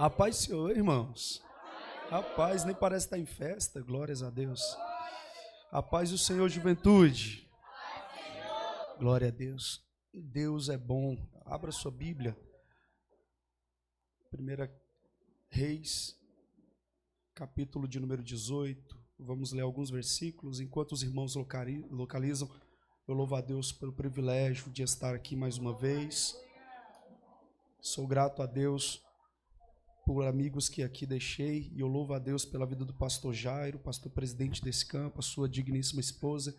A paz, Senhor, irmãos. Rapaz, nem parece estar em festa, glórias a Deus. A paz do Senhor, juventude. Glória a Deus. Deus é bom. Abra sua Bíblia. 1 Reis, capítulo de número 18. Vamos ler alguns versículos. Enquanto os irmãos localizam, eu louvo a Deus pelo privilégio de estar aqui mais uma vez. Sou grato a Deus por amigos que aqui deixei, e eu louvo a Deus pela vida do pastor Jairo, pastor presidente desse campo, a sua digníssima esposa.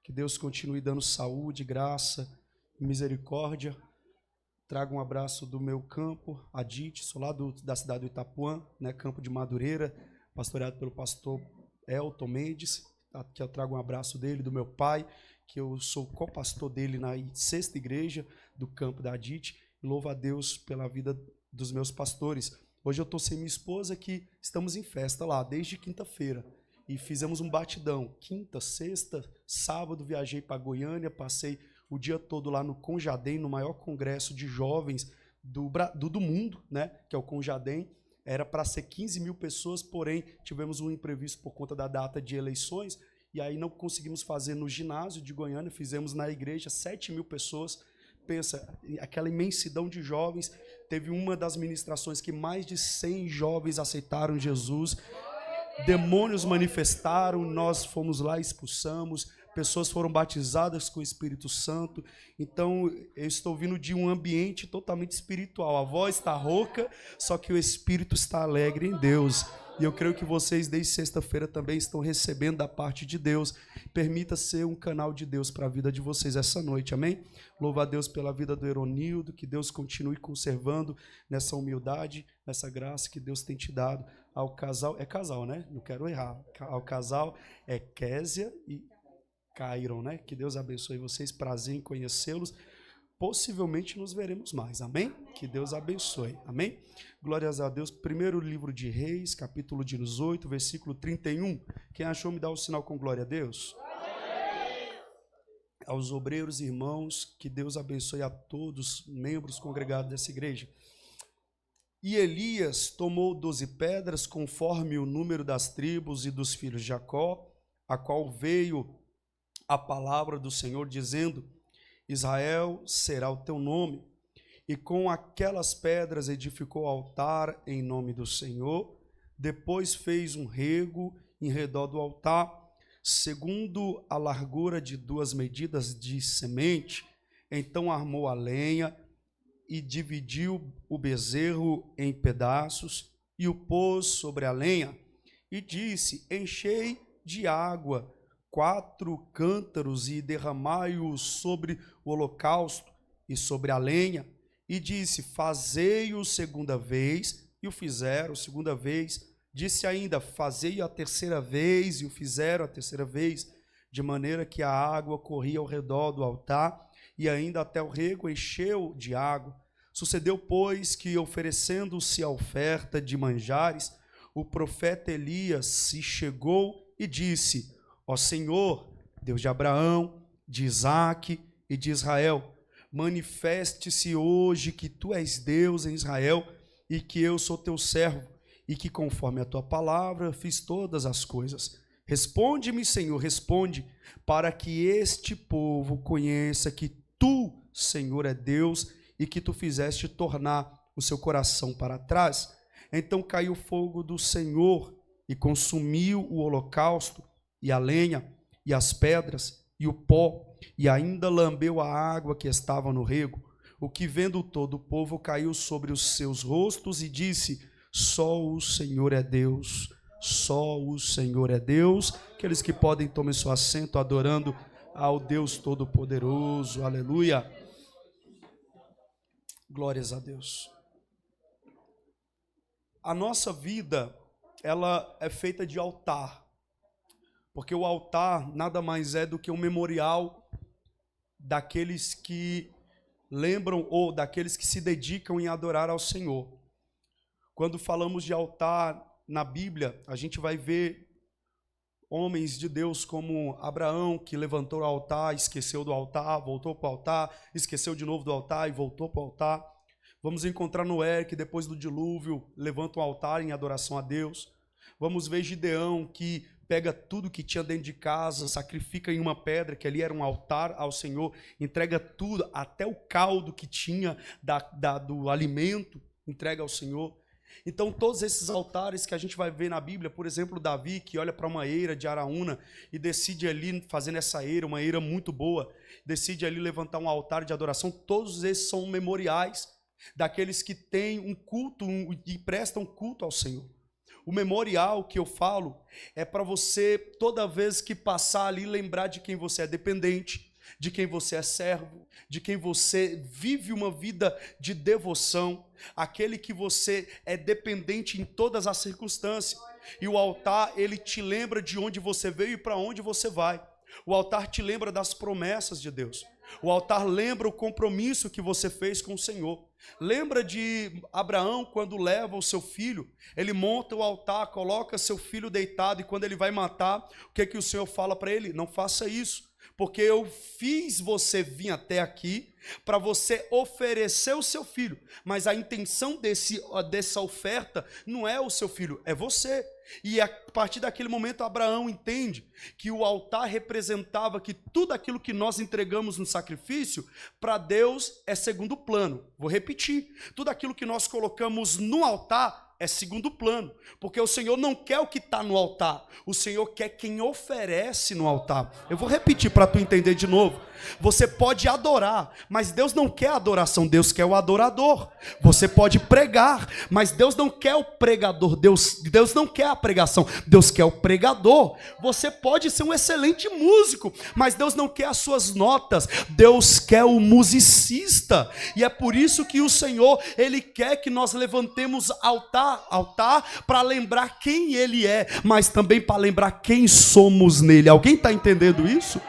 Que Deus continue dando saúde, graça e misericórdia. Trago um abraço do meu campo, Adite, sou lá da cidade do Itapuã, né, campo de Madureira, pastoreado pelo pastor Elton Mendes. Aqui eu trago um abraço dele, do meu pai, que eu sou co-pastor dele na 6ª igreja do campo da Adite. Louvo a Deus pela vida dos meus pastores. Hoje eu estou sem minha esposa, que estamos em festa lá, desde quinta-feira. E fizemos um batidão. Quinta, sexta, sábado, viajei para Goiânia, passei o dia todo lá no Conjadem, no maior congresso de jovens do mundo, né? Que é o Conjadem. Era para ser 15 mil pessoas, porém tivemos um imprevisto por conta da data de eleições, e aí não conseguimos fazer no ginásio de Goiânia, fizemos na igreja, 7 mil pessoas. Pensa, aquela imensidão de jovens. Teve uma das ministrações que mais de 100 jovens aceitaram Jesus. Demônios manifestaram, nós fomos lá, expulsamos. Pessoas foram batizadas com o Espírito Santo. Então, eu estou vindo de um ambiente totalmente espiritual. A voz está rouca, só que o Espírito está alegre em Deus. E eu creio que vocês, desde sexta-feira, também estão recebendo da parte de Deus. Permita ser um canal de Deus para a vida de vocês essa noite, amém? Louvo a Deus pela vida do Eronildo, que Deus continue conservando nessa humildade, nessa graça que Deus tem te dado. Ao casal, é casal, né? Não quero errar. Ao casal é Késia e Cairon, né? Que Deus abençoe vocês, prazer em conhecê-los. Possivelmente nos veremos mais, amém? Que Deus abençoe, amém? Glórias a Deus. Primeiro livro de Reis, capítulo 18, versículo 31. Quem achou, me dá o sinal com glória a Deus. Aos obreiros, irmãos, que Deus abençoe a todos, membros congregados dessa igreja. E Elias tomou 12 pedras, conforme o número das tribos e dos filhos de Jacó, a qual veio a palavra do Senhor, dizendo: Israel será o teu nome. E com aquelas pedras edificou altar em nome do Senhor. Depois fez um rego em redor do altar, segundo a largura de 2 medidas de semente. Então armou a lenha e dividiu o bezerro em pedaços e o pôs sobre a lenha. E disse: enchei de água 4 cântaros e derramai-os sobre o holocausto e sobre a lenha. E disse: fazei-o segunda vez, e o fizeram segunda vez. Disse ainda: fazei-o a terceira vez, e o fizeram a terceira vez, de maneira que a água corria ao redor do altar, e ainda até o rego encheu de água. Sucedeu, pois, que, oferecendo-se a oferta de manjares, o profeta Elias se chegou e disse: ó Senhor, Deus de Abraão, de Isaque e de Israel, manifeste-se hoje que tu és Deus em Israel e que eu sou teu servo e que conforme a tua palavra fiz todas as coisas. Responde-me, Senhor, responde, para que este povo conheça que tu, Senhor, é Deus e que tu fizeste tornar o seu coração para trás. Então caiu o fogo do Senhor e consumiu o holocausto e a lenha, e as pedras, e o pó, e ainda lambeu a água que estava no rego, o que vendo todo o povo caiu sobre os seus rostos e disse: só o Senhor é Deus, só o Senhor é Deus. Aqueles que podem tomem seu assento adorando ao Deus Todo-Poderoso, aleluia. Glórias a Deus. A nossa vida, ela é feita de altar. Porque o altar nada mais é do que um memorial daqueles que lembram ou daqueles que se dedicam em adorar ao Senhor. Quando falamos de altar na Bíblia, a gente vai ver homens de Deus como Abraão, que levantou o altar, esqueceu do altar, voltou para o altar, esqueceu de novo do altar e voltou para o altar. Vamos encontrar Noé, que depois do dilúvio levanta um altar em adoração a Deus. Vamos ver Gideão, que pega tudo que tinha dentro de casa, sacrifica em uma pedra, que ali era um altar ao Senhor, entrega tudo, até o caldo que tinha do alimento, entrega ao Senhor. Então todos esses altares que a gente vai ver na Bíblia, por exemplo, Davi, que olha para uma eira de Araúna e decide ali, fazendo essa eira, uma eira muito boa, decide ali levantar um altar de adoração, todos esses são memoriais daqueles que têm um culto e prestam culto ao Senhor. O memorial que eu falo é para você, toda vez que passar ali, lembrar de quem você é dependente, de quem você é servo, de quem você vive uma vida de devoção, aquele que você é dependente em todas as circunstâncias. E o altar, ele te lembra de onde você veio e para onde você vai. O altar te lembra das promessas de Deus. O altar lembra o compromisso que você fez com o Senhor. Lembra de Abraão, quando leva o seu filho, ele monta o altar, coloca seu filho deitado, e quando ele vai matar, o que o Senhor fala para ele? Não faça isso, porque eu fiz você vir até aqui para você oferecer o seu filho, mas a intenção dessa oferta não é o seu filho, é você. E a partir daquele momento Abraão entende que o altar representava que tudo aquilo que nós entregamos no sacrifício, para Deus é segundo plano. Vou repetir, tudo aquilo que nós colocamos no altar é segundo plano, porque o Senhor não quer o que está no altar, o Senhor quer quem oferece no altar. Eu vou repetir para tu entender de novo. Você pode adorar, mas Deus não quer adoração, Deus quer o adorador. Você pode pregar, mas Deus não quer o pregador, Deus não quer a pregação, Deus quer o pregador. Você pode ser um excelente músico, mas Deus não quer as suas notas, Deus quer o musicista. E é por isso que o Senhor, Ele quer que nós levantemos altar para lembrar quem Ele é, mas também para lembrar quem somos nele. Alguém está entendendo isso?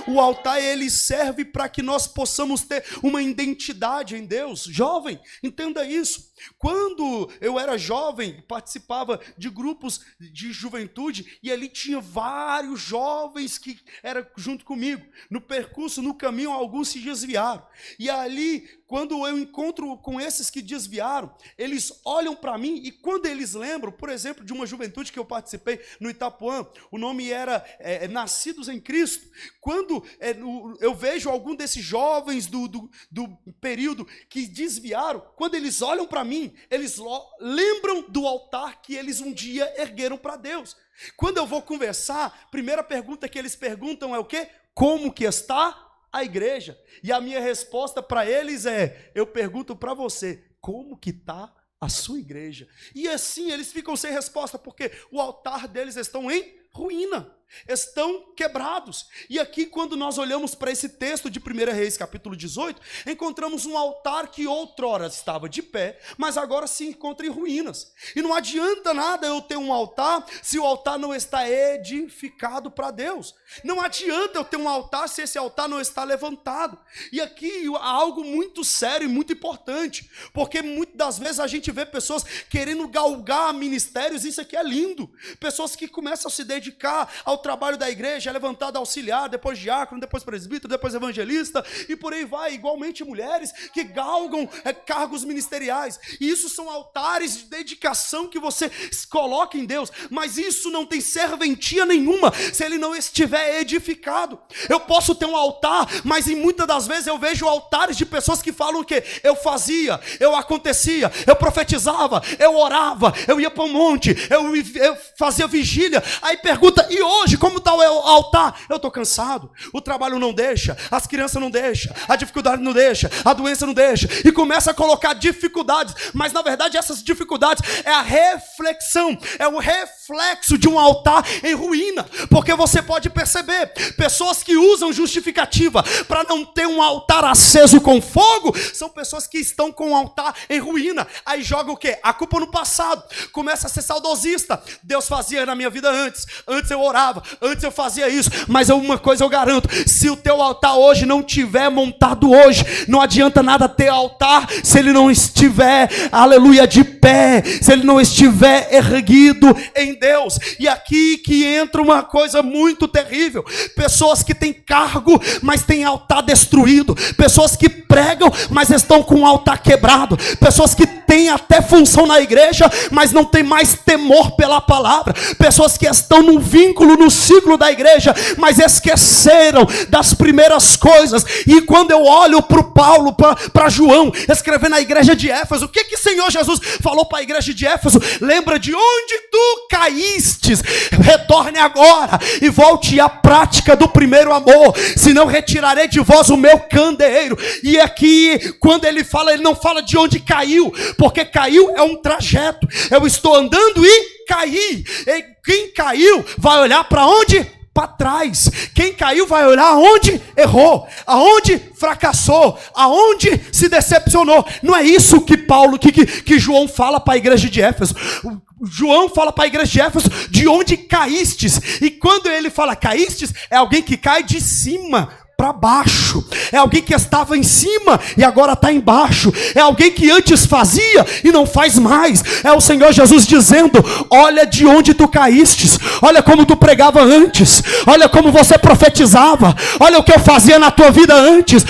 O altar, ele serve para que nós possamos ter uma identidade em Deus. Jovem, entenda isso. Quando eu era jovem, participava de grupos de juventude, e ali tinha vários jovens que eram junto comigo. No percurso, no caminho, alguns se desviaram. E ali, quando eu encontro com esses que desviaram, eles olham para mim, e quando eles lembram, por exemplo, de uma juventude que eu participei no Itapuã, o nome era Nascidos em Cristo. Quando eu vejo algum desses jovens do período que desviaram, quando eles olham para mim, eles lembram do altar que eles um dia ergueram para Deus. Quando eu vou conversar, a primeira pergunta que eles perguntam é o quê? Como que está a igreja? E a minha resposta para eles eu pergunto para você, como que está a sua igreja? E assim eles ficam sem resposta, porque o altar deles estão em ruína, estão quebrados. E aqui, quando nós olhamos para esse texto de 1 Reis, capítulo 18, encontramos um altar que outrora estava de pé, mas agora se encontra em ruínas. E não adianta nada eu ter um altar se o altar não está edificado para Deus. Não adianta eu ter um altar se esse altar não está levantado. E aqui há algo muito sério e muito importante, porque muitas das vezes a gente vê pessoas querendo galgar ministérios. Isso aqui é lindo. Pessoas que começam a se dedicar ao trabalho da igreja, é levantado auxiliar, depois diácono, depois presbítero, depois evangelista, e por aí vai. Igualmente mulheres que galgam cargos ministeriais, e isso são altares de dedicação que você coloca em Deus, mas isso não tem serventia nenhuma se ele não estiver edificado. Eu posso ter um altar, mas em muitas das vezes eu vejo altares de pessoas que falam que eu fazia, eu acontecia, eu profetizava, eu orava, eu ia para um monte, eu fazia vigília. Aí pergunta, e hoje como está o altar? Eu estou cansado, o trabalho não deixa, as crianças não deixam, a dificuldade não deixa, a doença não deixa, e começa a colocar dificuldades, mas na verdade essas dificuldades é a reflexão, é o reflexo de um altar em ruína, porque você pode perceber, pessoas que usam justificativa para não ter um altar aceso com fogo, são pessoas que estão com o altar em ruína. Aí joga o quê? A culpa no passado, começa a ser saudosista. Deus fazia na minha vida antes, antes eu orava, antes eu fazia isso, mas uma coisa eu garanto, se o teu altar hoje não tiver montado hoje, não adianta nada ter altar, se ele não estiver, aleluia, de pé, se ele não estiver erguido em Deus. E aqui que entra uma coisa muito terrível, pessoas que têm cargo, mas têm altar destruído, pessoas que pregam, mas estão com o altar quebrado, pessoas que têm até função na igreja, mas não tem mais temor pela palavra, pessoas que estão no vínculo, no ciclo da igreja, mas esqueceram das primeiras coisas. E quando eu olho para Paulo, para João, escrevendo na igreja de Éfeso, o que o Senhor Jesus falou para a igreja de Éfeso? Lembra de onde tu caístes, retorne agora e volte à prática do primeiro amor, senão retirarei de vós o meu candeeiro. E aqui, quando ele não fala de onde caiu, porque caiu é um trajeto, eu estou andando e caí, e quem caiu vai olhar para onde? Para trás. Quem caiu vai olhar aonde errou, aonde fracassou, aonde se decepcionou. Não é isso que que João fala para a igreja de Éfeso. João fala para a igreja de Éfeso de onde caístes. E quando ele fala caístes, é alguém que cai de cima para baixo, é alguém que estava em cima e agora está embaixo, é alguém que antes fazia e não faz mais. É o Senhor Jesus dizendo: olha de onde tu caístes, olha como tu pregava antes, olha como você profetizava, olha o que eu fazia na tua vida antes.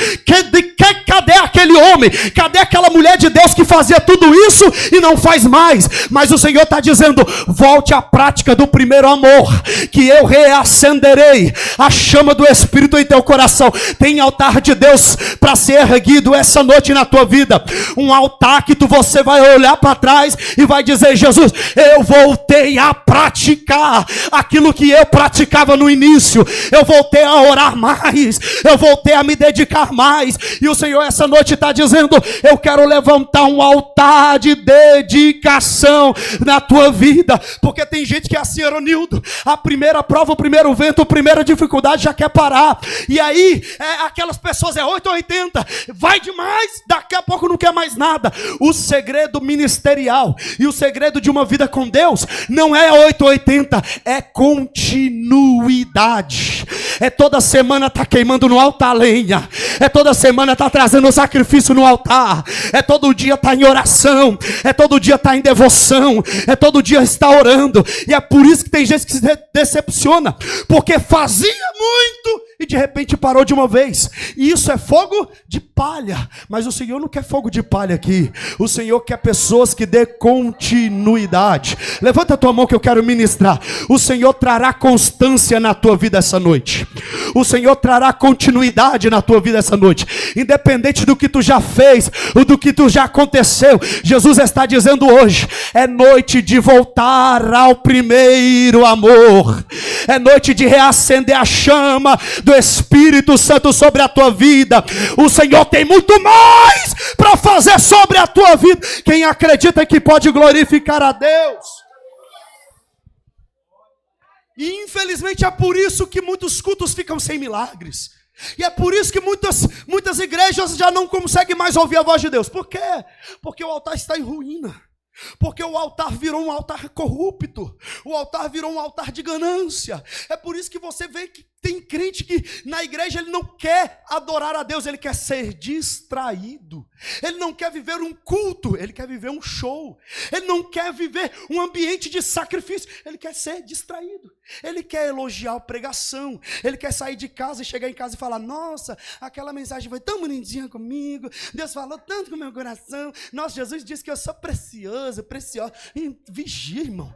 Cadê aquele homem, cadê aquela mulher de Deus que fazia tudo isso e não faz mais? Mas o Senhor está dizendo: volte à prática do primeiro amor, que eu reacenderei a chama do Espírito em teu coração. Tem altar de Deus para ser erguido essa noite na tua vida, um altar que você vai olhar para trás e vai dizer: Jesus, eu voltei a praticar aquilo que eu praticava no início, eu voltei a orar mais, eu voltei a me dedicar mais. E o Senhor essa noite está dizendo: eu quero levantar um altar de dedicação na tua vida, porque tem gente que é assim, Aronildo, a primeira prova, o primeiro vento, a primeira dificuldade já quer parar, e aí aquelas pessoas 8 ou 80, vai demais, daqui a pouco não quer mais nada. O segredo ministerial e o segredo de uma vida com Deus não é 8 ou 80, é continuidade. É toda semana tá queimando no altar lenha, é toda semana tá trazendo sacrifício no altar, é todo dia tá em oração, é todo dia tá em devoção, é todo dia está orando. E é por isso que tem gente que se decepciona, porque fazia muito e de repente parou de uma vez. E isso é fogo de palha. Mas o Senhor não quer fogo de palha aqui. O Senhor quer pessoas que dê continuidade. Levanta a tua mão que eu quero ministrar. O Senhor trará constância na tua vida essa noite. O Senhor trará continuidade na tua vida essa noite. Independente do que tu já fez, ou do que tu já aconteceu, Jesus está dizendo hoje: é noite de voltar ao primeiro amor. É noite de reacender a chama do Espírito Santo sobre a tua vida. O Senhor tem muito mais para fazer sobre a tua vida. Quem acredita que pode glorificar a Deus? E infelizmente é por isso que muitos cultos ficam sem milagres. E é por isso que muitas igrejas já não conseguem mais ouvir a voz de Deus. Por quê? Porque o altar está em ruína. Porque o altar virou um altar corrupto. O altar virou um altar de ganância. É por isso que você vê que tem crente que na igreja ele não quer adorar a Deus, ele quer ser distraído. Ele não quer viver um culto, ele quer viver um show. Ele não quer viver um ambiente de sacrifício, ele quer ser distraído. Ele quer elogiar a pregação, ele quer sair de casa e chegar em casa e falar: nossa, aquela mensagem foi tão bonitinha comigo, Deus falou tanto com o meu coração, nossa, Jesus disse que eu sou preciosa. Vigia, irmão,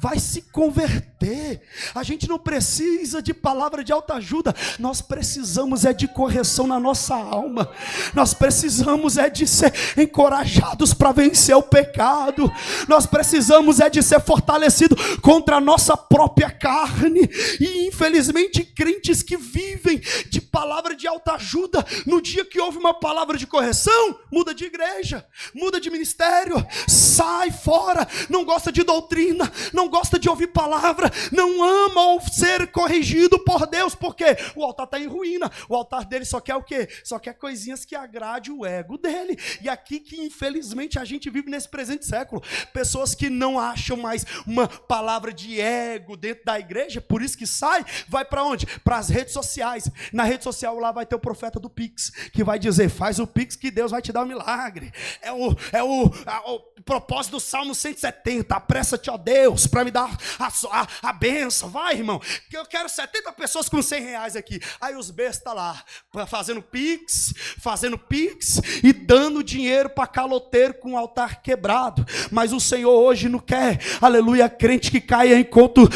vai se converter. A gente não precisa de palavra de autoajuda, nós precisamos de correção na nossa alma. Nós precisamos de ser encorajados para vencer o pecado. Nós precisamos de ser fortalecidos contra a nossa própria carne. E infelizmente crentes que vivem de palavra de autoajuda, no dia que houve uma palavra de correção, muda de igreja, muda de ministério, sai fora, não gosta de doutrina, não gosta de ouvir palavra, não ama ser corrigido por Deus, porque o altar está em ruína. O altar dele só quer o quê? Só quer coisinhas que agrade o ego dele. E aqui que infelizmente a gente vive nesse presente século, pessoas que não acham mais uma palavra de ego dentro da igreja, por isso que sai, vai para onde? Para as redes sociais. Na rede social lá vai ter o profeta do Pix, que vai dizer, faz o Pix que Deus vai te dar um milagre. É o propósito do Salmo 170, apressa-te, ó Deus, para me dar a benção. Vai, irmão, que eu quero 70 pessoas com R$100 aqui. Aí os bestas lá, fazendo Pix e dando dinheiro para caloteiro com o altar quebrado. Mas o Senhor hoje não quer, aleluia, crente que caia em conto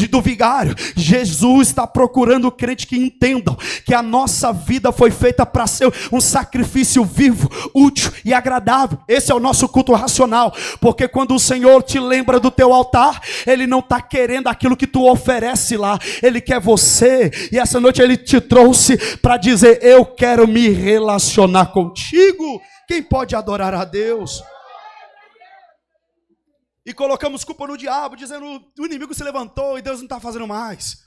do vigário. Jesus está procurando crente que entendam que a nossa vida foi feita para ser um sacrifício vivo, útil e agradável. Esse é o nosso culto racional, porque quando o Senhor te lembra do teu altar, Ele não está querendo aquilo que tu oferece lá, Ele quer você. E essa noite Ele te trouxe para dizer, eu quero me relacionar contigo. Quem pode adorar a Deus? E colocamos culpa no diabo, dizendo, o inimigo se levantou e Deus não está fazendo mais.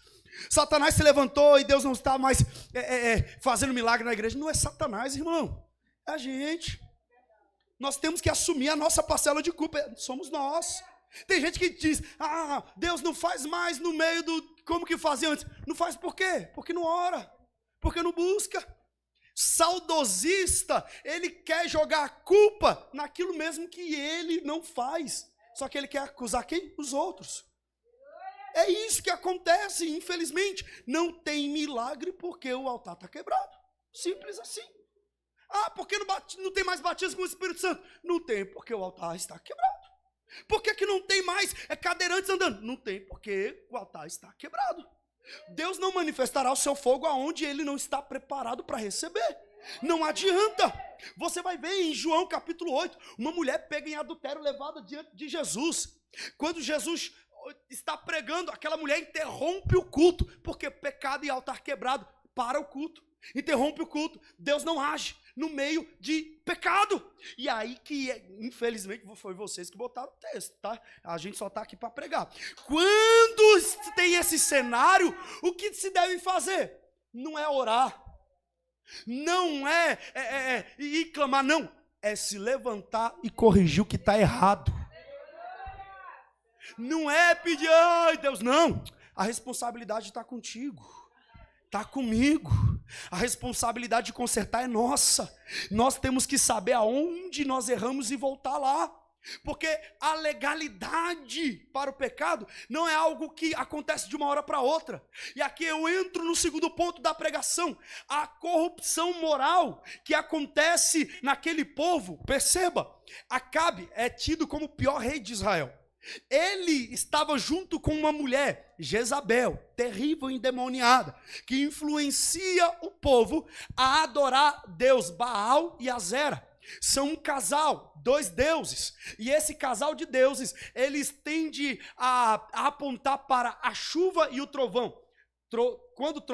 Satanás se levantou e Deus não está mais fazendo milagre na igreja. Não é Satanás, irmão, é a gente. Nós temos que assumir a nossa parcela de culpa, somos nós. Tem gente que diz, Deus não faz mais no meio como que fazia antes. Não faz por quê? Porque não ora, porque não busca. Saudosista, ele quer jogar a culpa naquilo mesmo que ele não faz. Só que ele quer acusar quem? Os outros. É isso que acontece, infelizmente. Não tem milagre porque o altar está quebrado. Simples assim. Porque não tem mais batismo com o Espírito Santo? Não tem, porque o altar está quebrado. Por que não tem mais cadeirantes andando? Não tem, porque o altar está quebrado. Deus não manifestará o seu fogo aonde ele não está preparado para receber. Não adianta. Você vai ver em João capítulo 8, uma mulher pega em adultério levada diante de Jesus. Quando Jesus está pregando, aquela mulher interrompe o culto, porque pecado e altar quebrado para o culto. Interrompe o culto, Deus não age no meio de pecado. E aí que, infelizmente, foi vocês que botaram o texto, tá? A gente só está aqui para pregar. Quando tem esse cenário, o que se deve fazer? Não é orar, não é ir clamar, não. É se levantar e corrigir o que está errado. Não é pedir, ai Deus, não. A responsabilidade está contigo, está comigo. A responsabilidade de consertar é nossa. Nós temos que saber aonde nós erramos e voltar lá. Porque a legalidade para o pecado não é algo que acontece de uma hora para outra. E aqui eu entro no segundo ponto da pregação. A corrupção moral que acontece naquele povo. Perceba, Acabe é tido como o pior rei de Israel. Ele estava junto com uma mulher, Jezabel, terrível endemoniada, que influencia o povo a adorar Deus Baal e Azera. São um casal, 2 deuses, e esse casal de deuses, eles tendem a apontar para a chuva e o trovão. Quando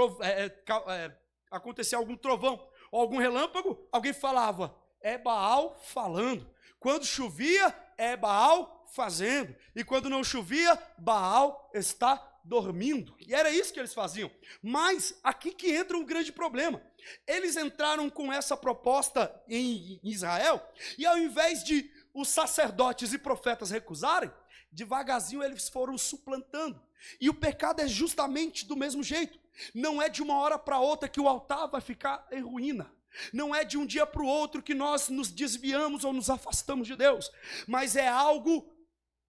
acontecia algum trovão ou algum relâmpago, alguém falava, é Baal falando. Quando chovia, é Baal fazendo. E quando não chovia, Baal está dormindo. E era isso que eles faziam. Mas aqui que entra um grande problema. Eles entraram com essa proposta em Israel, e ao invés de os sacerdotes e profetas recusarem, devagarzinho eles foram suplantando. E o pecado é justamente do mesmo jeito. Não é de uma hora para outra que o altar vai ficar em ruína. Não é de um dia para o outro que nós nos desviamos ou nos afastamos de Deus. Mas é algo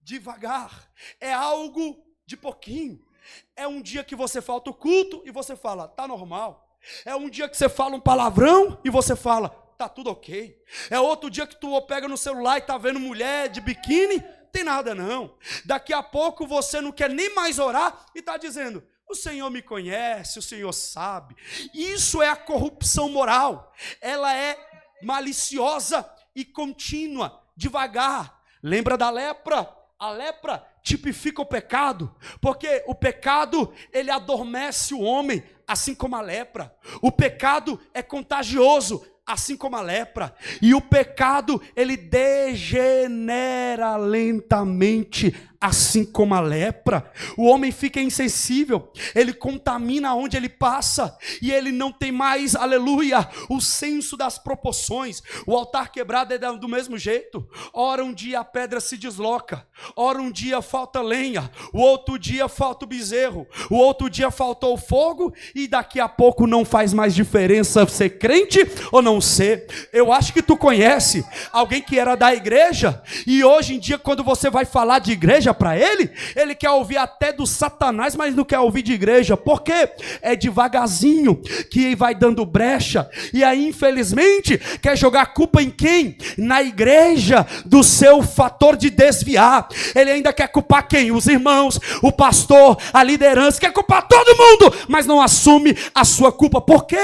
devagar. É algo de pouquinho. É um dia que você falta o culto e você fala, tá normal. É um dia que você fala um palavrão e você fala, tá tudo ok. É outro dia que tu pega no celular e tá vendo mulher de biquíni, tem nada não. Daqui a pouco você não quer nem mais orar e tá dizendo, o Senhor me conhece, o Senhor sabe. Isso é a corrupção moral. Ela é maliciosa e contínua, devagar. Lembra da lepra? A lepra tipifica o pecado, porque o pecado, ele adormece o homem, assim como a lepra. O pecado é contagioso, assim como a lepra. E o pecado, ele degenera lentamente assim como a lepra. O homem fica insensível, ele contamina onde ele passa, e ele não tem mais, aleluia, o senso das proporções. O altar quebrado é do mesmo jeito. Ora um dia a pedra se desloca, ora um dia falta lenha, o outro dia falta o bezerro, o outro dia faltou o fogo, e daqui a pouco não faz mais diferença ser crente ou não ser. Eu acho que tu conhece alguém que era da igreja, e hoje em dia quando você vai falar de igreja para ele, ele quer ouvir até do Satanás, mas não quer ouvir de igreja. Por quê? É devagarzinho que vai dando brecha, e aí infelizmente quer jogar a culpa em quem? Na igreja, do seu fator de desviar. Ele ainda quer culpar quem? Os irmãos, o pastor, a liderança, quer culpar todo mundo, mas não assume a sua culpa. Por quê?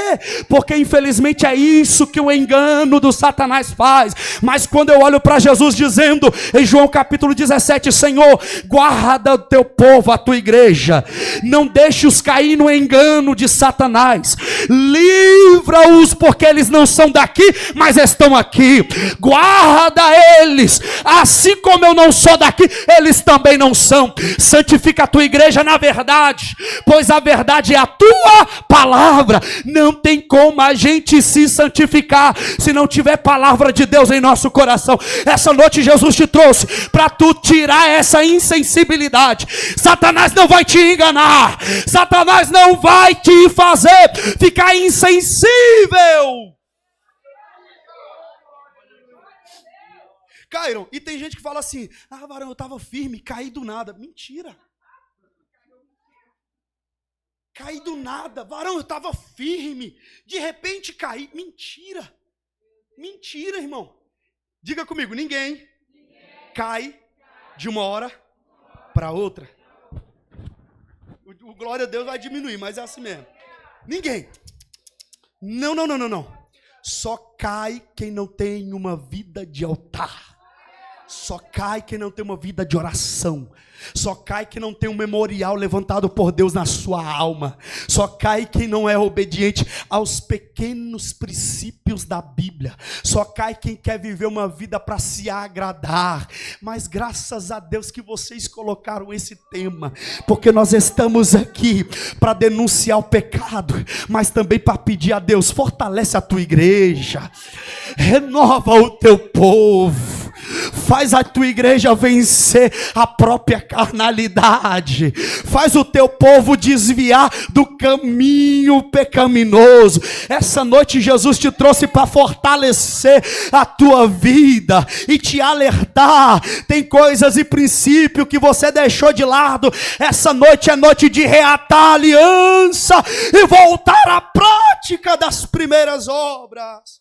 Porque infelizmente é isso que o engano do Satanás faz. Mas quando eu olho para Jesus dizendo em João capítulo 17, Senhor, guarda o teu povo, a tua igreja, não deixe-os cair no engano de Satanás, livra-os, porque eles não são daqui, mas estão aqui. Guarda eles, assim como eu não sou daqui, eles também não são. Santifica a tua igreja na verdade, pois a verdade é a tua palavra. Não tem como a gente se santificar se não tiver palavra de Deus em nosso coração. Essa noite Jesus te trouxe para tu tirar essa insensibilidade. Satanás não vai te enganar, Satanás não vai te fazer ficar insensível. Caíram, e tem gente que fala assim: ah, varão, eu estava firme, caí do nada. Mentira. Caí do nada, varão, eu estava firme, de repente caí. Mentira. Mentira, irmão. Diga comigo, ninguém cai de uma hora para outra. O glória a Deus vai diminuir, mas é assim mesmo. Ninguém. Não. Só cai quem não tem uma vida de altar. Só cai quem não tem uma vida de oração. Só cai quem não tem um memorial levantado por Deus na sua alma. Só cai quem não é obediente aos pequenos princípios da Bíblia. Só cai quem quer viver uma vida para se agradar. Mas graças a Deus que vocês colocaram esse tema, porque nós estamos aqui para denunciar o pecado, mas também para pedir a Deus: fortalece a tua igreja, renova o teu povo, faz a tua igreja vencer a própria carnalidade, faz o teu povo desviar do caminho pecaminoso. Essa noite Jesus te trouxe para fortalecer a tua vida e te alertar. Tem coisas e princípios que você deixou de lado. Essa noite é noite de reatar a aliança e voltar à prática das primeiras obras.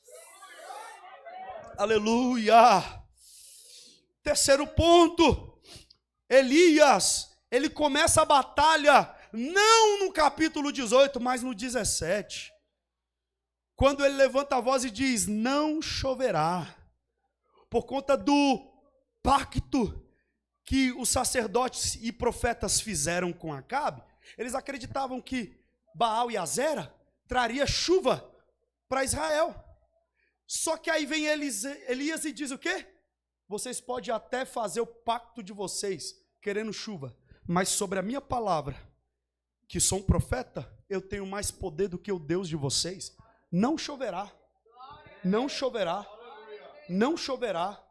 Aleluia. Terceiro ponto, Elias, ele começa a batalha não no capítulo 18, mas no 17. Quando ele levanta a voz e diz: não choverá, por conta do pacto que os sacerdotes e profetas fizeram com Acabe. Eles acreditavam que Baal e Azera traria chuva para Israel. Só que aí vem Elias e diz o quê? Vocês podem até fazer o pacto de vocês, querendo chuva, mas sobre a minha palavra, que sou um profeta, eu tenho mais poder do que o Deus de vocês. Não choverá. Não choverá. Não choverá.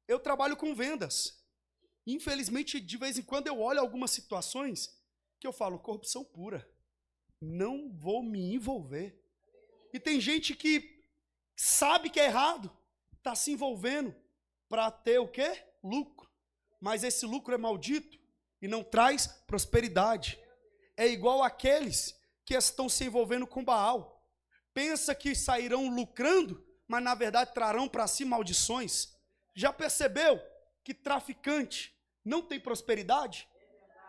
Eu trabalho com vendas. Infelizmente, de vez em quando eu olho algumas situações que eu falo: corrupção pura. Não vou me envolver. E tem gente que sabe que é errado, está se envolvendo para ter o quê? Lucro. Mas esse lucro é maldito e não traz prosperidade. É igual àqueles que estão se envolvendo com Baal. Pensa que sairão lucrando, mas na verdade trarão para si maldições. Já percebeu que traficante não tem prosperidade?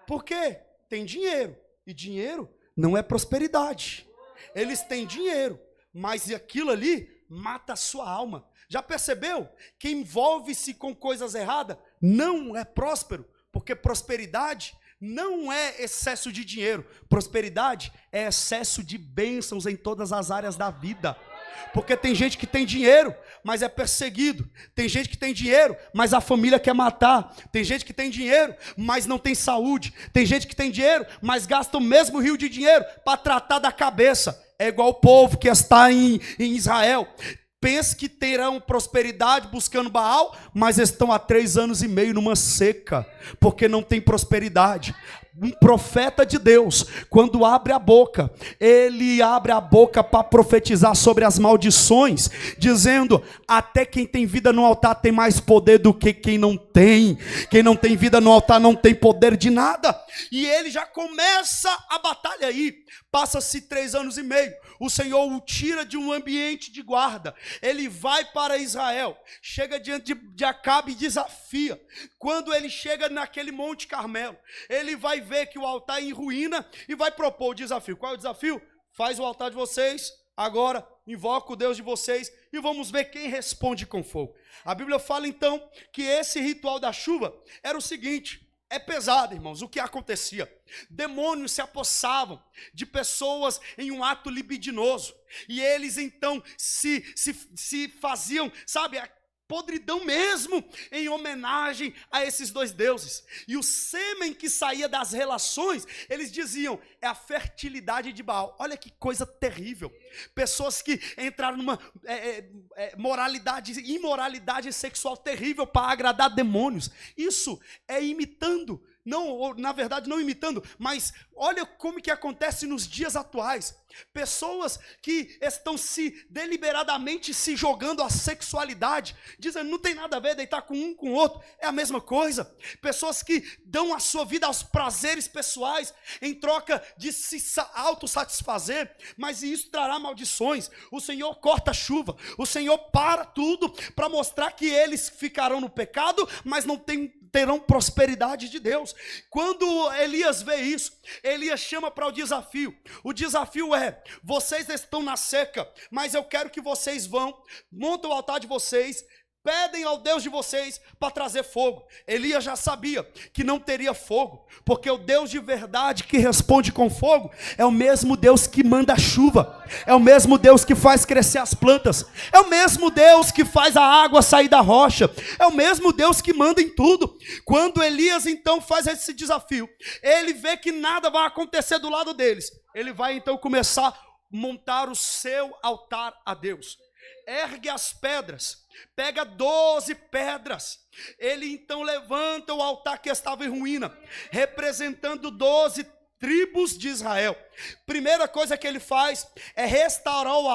Por quê? Tem dinheiro. E dinheiro não é prosperidade. Eles têm dinheiro, mas aquilo ali mata a sua alma. Já percebeu? Quem envolve-se com coisas erradas não é próspero, porque prosperidade não é excesso de dinheiro. Prosperidade é excesso de bênçãos em todas as áreas da vida. Porque tem gente que tem dinheiro, mas é perseguido. Tem gente que tem dinheiro, mas a família quer matar. Tem gente que tem dinheiro, mas não tem saúde. Tem gente que tem dinheiro, mas gasta o mesmo rio de dinheiro para tratar da cabeça. É igual o povo que está em Israel. Pensa que terão prosperidade buscando Baal, mas estão há 3 anos e meio numa seca, porque não tem prosperidade. Um profeta de Deus, quando abre a boca, ele abre a boca para profetizar sobre as maldições, dizendo: até quem tem vida no altar tem mais poder do que quem não tem. Quem não tem vida no altar não tem poder de nada. E ele já começa a batalha aí. Passa-se 3 anos e meio. O Senhor o tira de um ambiente de guarda. Ele vai para Israel. Chega diante de Acabe e desafia. Quando ele chega naquele Monte Carmelo, ele vai ver que o altar é em ruína e vai propor o desafio. Qual é o desafio? Faz o altar de vocês, agora invoca o Deus de vocês e vamos ver quem responde com fogo. A Bíblia fala então que esse ritual da chuva era o seguinte: é pesado, irmãos, o que acontecia? Demônios se apossavam de pessoas em um ato libidinoso. E eles então se faziam, sabe, a podridão mesmo, em homenagem a esses 2 deuses. E o sêmen que saía das relações, eles diziam, é a fertilidade de Baal. Olha que coisa terrível. Pessoas que entraram numa imoralidade sexual terrível para agradar demônios. Isso é imitando. Não, na verdade não imitando, mas olha como que acontece nos dias atuais. Pessoas que estão deliberadamente se jogando à sexualidade, dizendo não tem nada a ver deitar com um com o outro, é a mesma coisa. Pessoas que dão a sua vida aos prazeres pessoais em troca de se autossatisfazer, mas isso trará maldições. O Senhor corta a chuva, o Senhor para tudo para mostrar que eles ficarão no pecado, mas não terão prosperidade de Deus. Quando Elias vê isso, Elias chama para o desafio. O desafio é: vocês estão na seca, mas eu quero que vocês montam o altar de vocês, pedem ao Deus de vocês para trazer fogo. Elias já sabia que não teria fogo, porque o Deus de verdade que responde com fogo é o mesmo Deus que manda a chuva, é o mesmo Deus que faz crescer as plantas, é o mesmo Deus que faz a água sair da rocha, é o mesmo Deus que manda em tudo. Quando Elias então faz esse desafio, ele vê que nada vai acontecer do lado deles. Ele vai então começar a montar o seu altar a Deus. Ergue as pedras, pega 12 pedras, ele então levanta o altar que estava em ruína, representando 12 tribos de Israel. Primeira coisa que ele faz é restaurar o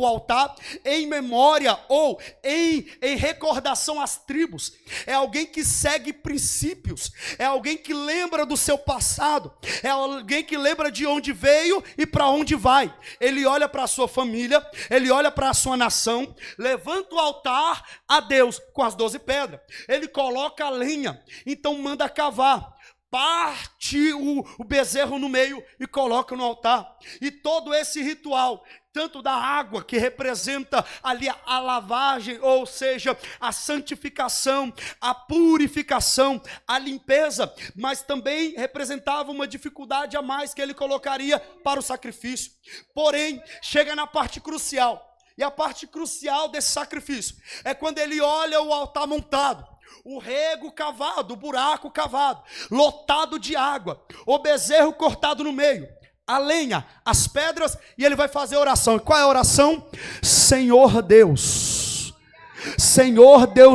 altar em memória ou em recordação às tribos. É alguém que segue princípios, é alguém que lembra do seu passado, é alguém que lembra de onde veio e para onde vai. Ele olha para a sua família, ele olha para a sua nação, levanta o altar a Deus com as 12 pedras, ele coloca a lenha, então manda cavar, parte o bezerro no meio e coloca no altar. E todo esse ritual, tanto da água, que representa ali a lavagem, ou seja, a santificação, a purificação, a limpeza, mas também representava uma dificuldade a mais que ele colocaria para o sacrifício. Porém, chega na parte crucial, e a parte crucial desse sacrifício é quando ele olha o altar montado, o rego cavado, o buraco cavado, lotado de água, o bezerro cortado no meio, a lenha, as pedras, e ele vai fazer a oração. E qual é a oração? Senhor Deus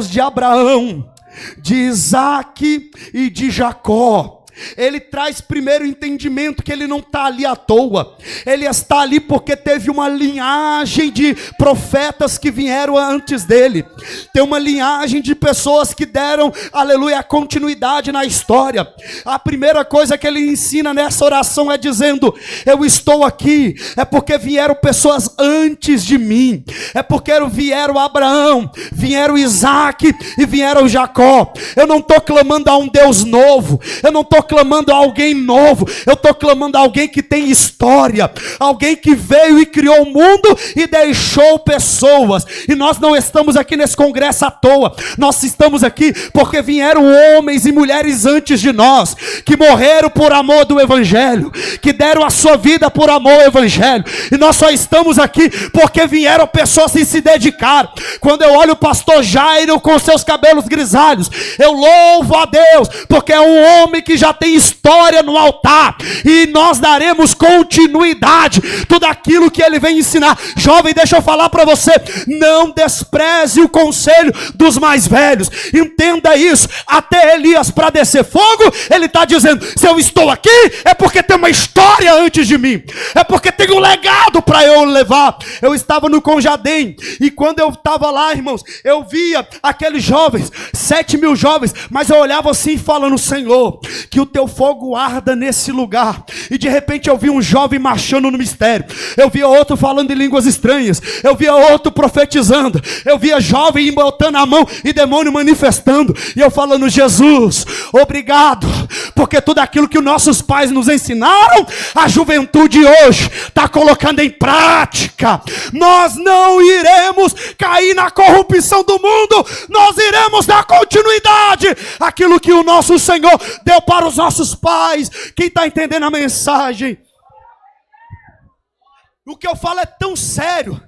de Abraão, de Isaac e de Jacó. Ele traz primeiro o entendimento que ele não está ali à toa, ele está ali porque teve uma linhagem de profetas que vieram antes dele, tem uma linhagem de pessoas que deram, aleluia, continuidade na história. A primeira coisa que ele ensina nessa oração é dizendo: eu estou aqui, é porque vieram pessoas antes de mim, é porque vieram Abraão, vieram Isaac e vieram Jacó. Eu não estou clamando a um Deus novo, eu não estou clamando a alguém novo, eu estou clamando a alguém que tem história, alguém que veio e criou o mundo e deixou pessoas. E nós não estamos aqui nesse congresso à toa, nós estamos aqui porque vieram homens e mulheres antes de nós, que morreram por amor do Evangelho, que deram a sua vida por amor ao Evangelho, e nós só estamos aqui porque vieram pessoas que se dedicaram. Quando eu olho o pastor Jairo com seus cabelos grisalhos, eu louvo a Deus, porque é um homem que já tem história no altar, e nós daremos continuidade, tudo aquilo que ele vem ensinar. Jovem, deixa eu falar para você, não despreze o conselho dos mais velhos, entenda isso. Até Elias, para descer fogo, ele está dizendo, se eu estou aqui, é porque tem uma história antes de mim, é porque tem um legado para eu levar. Eu estava no Conjadem, e quando eu estava lá, irmãos, eu via aqueles jovens, 7.000 jovens, mas eu olhava assim falando, Senhor, que o teu fogo arda nesse lugar. E de repente eu vi um jovem marchando no mistério, eu via outro falando em línguas estranhas, eu via outro profetizando, eu via jovem botando a mão e demônio manifestando, e eu falando, Jesus, obrigado, porque tudo aquilo que os nossos pais nos ensinaram, a juventude hoje está colocando em prática. Nós não iremos cair na corrupção do mundo, nós iremos dar continuidade àquilo que o nosso Senhor deu para os nossos pais. Quem está entendendo a mensagem? O que eu falo é tão sério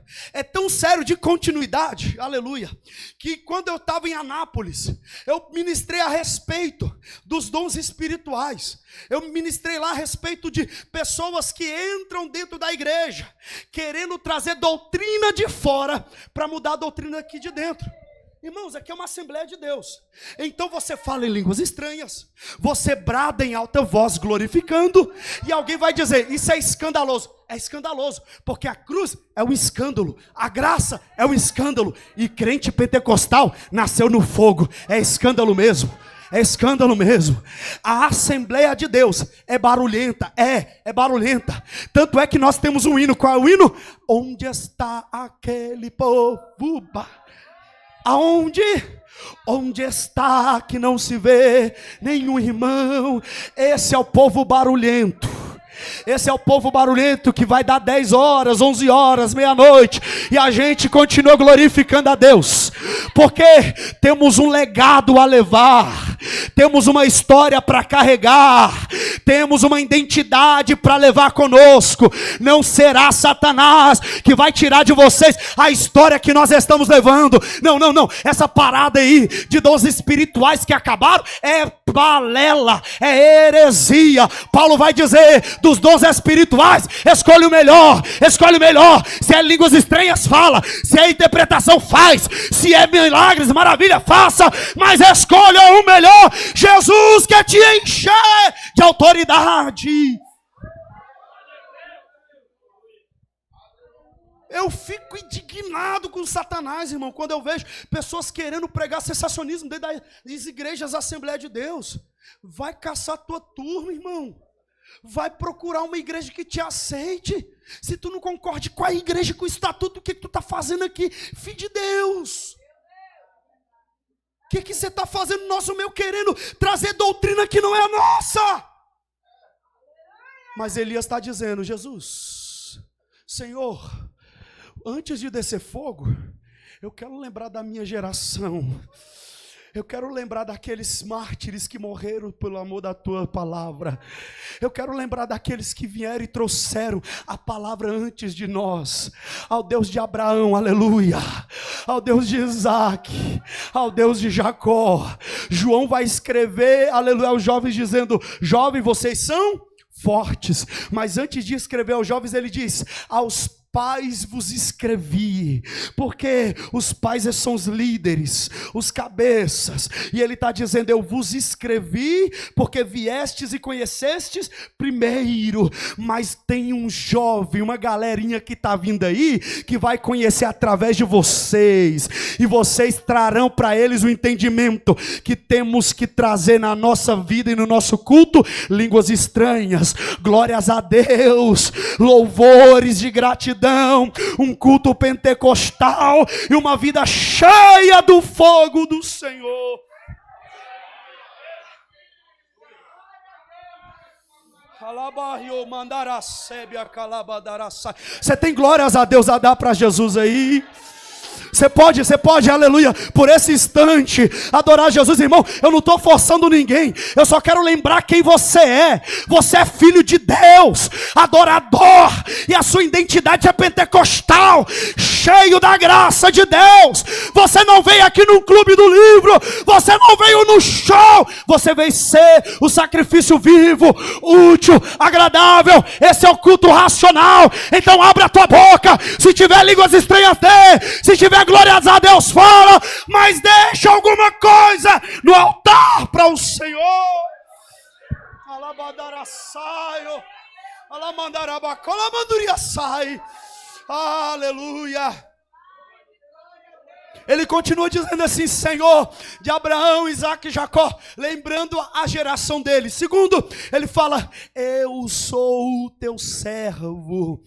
de continuidade, aleluia, que quando eu estava em Anápolis, eu ministrei a respeito dos dons espirituais. Eu ministrei lá a respeito de pessoas que entram dentro da igreja, querendo trazer doutrina de fora, para mudar a doutrina aqui de dentro. Irmãos, aqui é uma Assembleia de Deus. Então você fala em línguas estranhas, você brada em alta voz glorificando, e alguém vai dizer, isso é escandaloso. É escandaloso, porque a cruz é um escândalo, a graça é um escândalo, e crente pentecostal nasceu no fogo. É escândalo mesmo. É escândalo mesmo. A Assembleia de Deus é barulhenta, é barulhenta. Tanto é que nós temos um hino. Qual é o hino? Onde está aquele povo? Aonde? Onde está que não se vê nenhum irmão? Esse é o povo barulhento. Esse é o povo barulhento que vai dar 10 horas, 11 horas, meia-noite, e a gente continua glorificando a Deus, porque temos um legado a levar, temos uma história para carregar, temos uma identidade para levar conosco. Não será Satanás que vai tirar de vocês a história que nós estamos levando. Não, essa parada aí de dons espirituais que acabaram é balela, é heresia. Paulo vai dizer, dos dons espirituais, escolhe o melhor. Se é línguas estranhas, fala. Se é interpretação, faz. Se é milagres, maravilha, faça. Mas escolha o melhor. Jesus quer te encher de autoridade. Eu fico indignado com Satanás, irmão, quando eu vejo pessoas querendo pregar sensacionismo dentro das igrejas da Assembleia de Deus. Vai caçar tua turma, irmão. Vai procurar uma igreja que te aceite. Se tu não concorde com a igreja, com o estatuto, o que tu está fazendo aqui? Filho de Deus. O que você está fazendo, nosso meu, querendo trazer doutrina que não é a nossa? Mas Elias está dizendo, Jesus, Senhor, antes de descer fogo, eu quero lembrar da minha geração. Eu quero lembrar daqueles mártires que morreram pelo amor da tua palavra. Eu quero lembrar daqueles que vieram e trouxeram a palavra antes de nós. Ao Deus de Abraão, aleluia. Ao Deus de Isaac, ao Deus de Jacó. João vai escrever, aleluia, aos jovens dizendo, jovens, vocês são fortes. Mas antes de escrever aos jovens, ele diz, aos pais vos escrevi, porque os pais são os líderes, os cabeças, e ele está dizendo, eu vos escrevi, porque viestes e conhecestes primeiro, mas tem um jovem, uma galerinha que está vindo aí, que vai conhecer através de vocês, e vocês trarão para eles o entendimento, que temos que trazer na nossa vida e no nosso culto, línguas estranhas, glórias a Deus, louvores de gratidão, um culto pentecostal e uma vida cheia do fogo do Senhor. Você tem glórias a Deus a dar para Jesus aí? Você pode, aleluia, por esse instante, adorar Jesus, irmão. Eu não estou forçando ninguém, eu só quero lembrar quem você é. Você é filho de Deus, adorador, e a sua identidade é pentecostal, cheio da graça de Deus. Você não veio aqui num clube do livro, você não veio no show, você veio ser o sacrifício vivo, útil, agradável. Esse é o culto racional. Então abre a tua boca, se tiver línguas estranhas, se tiver glórias a Deus, fala, mas deixa alguma coisa no altar para o Senhor. Aleluia. Ele continua dizendo assim: Senhor de Abraão, Isaac e Jacó, lembrando a geração dele. Segundo, ele fala: eu sou o teu servo,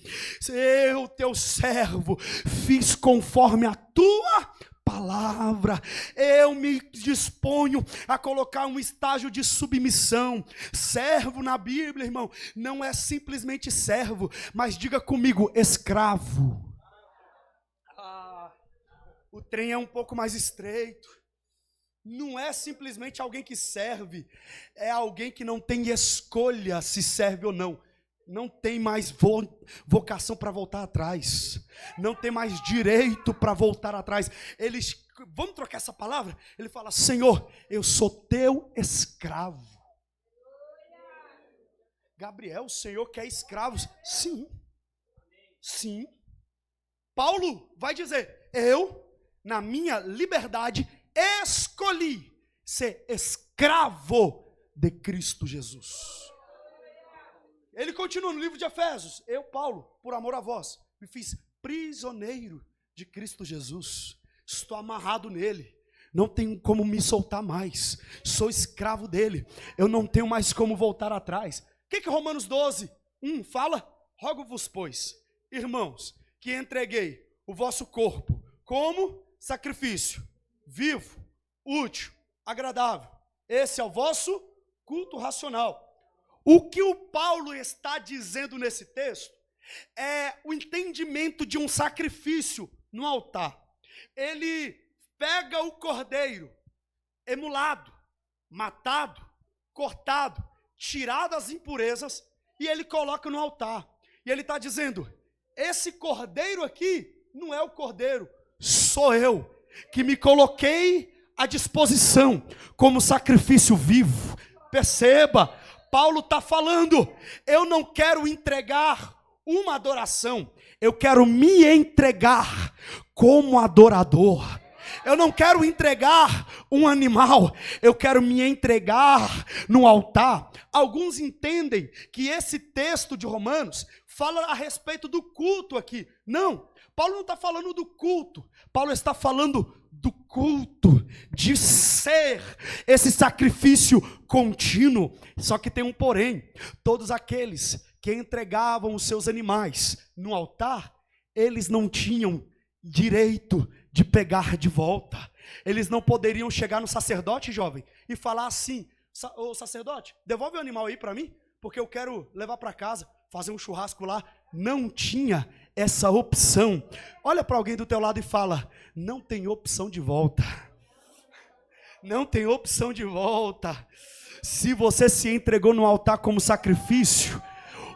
eu teu servo, fiz conforme a tua palavra. Eu me disponho a colocar um estágio de submissão. Servo na Bíblia, irmão, não é simplesmente servo, mas diga comigo, escravo. O trem é um pouco mais estreito. Não é simplesmente alguém que serve, é alguém que não tem escolha se serve ou não. Não tem mais vocação para voltar atrás. Não tem mais direito para voltar atrás. Vamos trocar essa palavra? Ele fala: Senhor, eu sou teu escravo. Gabriel, o Senhor quer escravos? Sim. Sim. Paulo vai dizer: eu, na minha liberdade, escolhi ser escravo de Cristo Jesus. Ele continua no livro de Efésios: eu, Paulo, por amor a vós, me fiz prisioneiro de Cristo Jesus. Estou amarrado nele, não tenho como me soltar mais, sou escravo dele, eu não tenho mais como voltar atrás. O que Romanos 12, 1 fala? Rogo-vos, pois, irmãos, que entreguei o vosso corpo como sacrifício, vivo, útil, agradável. Esse é o vosso culto racional. O que o Paulo está dizendo nesse texto é o entendimento de um sacrifício no altar. Ele pega o cordeiro emulado, matado, cortado, tirado as impurezas, e ele coloca no altar. E ele está dizendo: esse cordeiro aqui não é o cordeiro, sou eu que me coloquei à disposição como sacrifício vivo. Perceba, Paulo está falando: eu não quero entregar uma adoração, eu quero me entregar como adorador. Eu não quero entregar um animal, eu quero me entregar no altar. Alguns entendem que esse texto de Romanos fala a respeito do culto aqui. Não, Paulo não está falando do culto, Paulo está falando do culto, de ser esse sacrifício contínuo. Só que tem um porém: todos aqueles que entregavam os seus animais no altar, eles não tinham direito de pegar de volta. Eles não poderiam chegar no sacerdote, jovem, e falar assim: ô sacerdote, devolve o animal aí para mim, porque eu quero levar para casa, fazer um churrasco lá. Não tinha essa opção. Olha para alguém do teu lado e fala: não tem opção de volta. Não tem opção de volta. Se você se entregou no altar como sacrifício,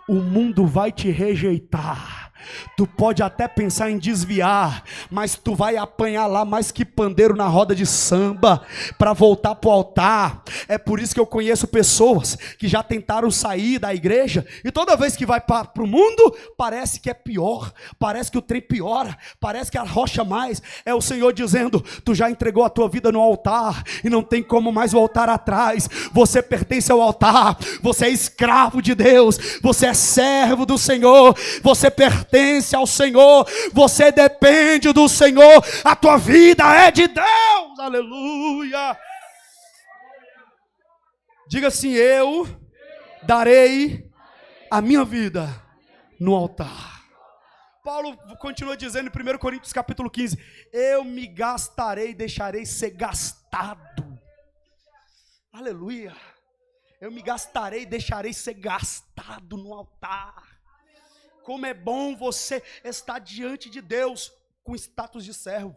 o mundo vai te rejeitar. Tu pode até pensar em desviar, mas tu vai apanhar lá mais que pandeiro na roda de samba para voltar para o altar. É por isso que eu conheço pessoas que já tentaram sair da igreja e toda vez que vai para o mundo, parece que é pior, parece que o trem piora, parece que arrocha mais. É o Senhor dizendo: tu já entregou a tua vida no altar e não tem como mais voltar atrás. Você pertence ao altar, você é escravo de Deus, você é servo do Senhor, você pertence ao Senhor, você depende do Senhor, a tua vida é de Deus. Aleluia. Diga assim: eu darei a minha vida no altar. Paulo continua dizendo em 1 Coríntios capítulo 15: eu me gastarei, deixarei ser gastado. Aleluia. Eu me gastarei, deixarei ser gastado no altar. Como é bom você estar diante de Deus com status de servo,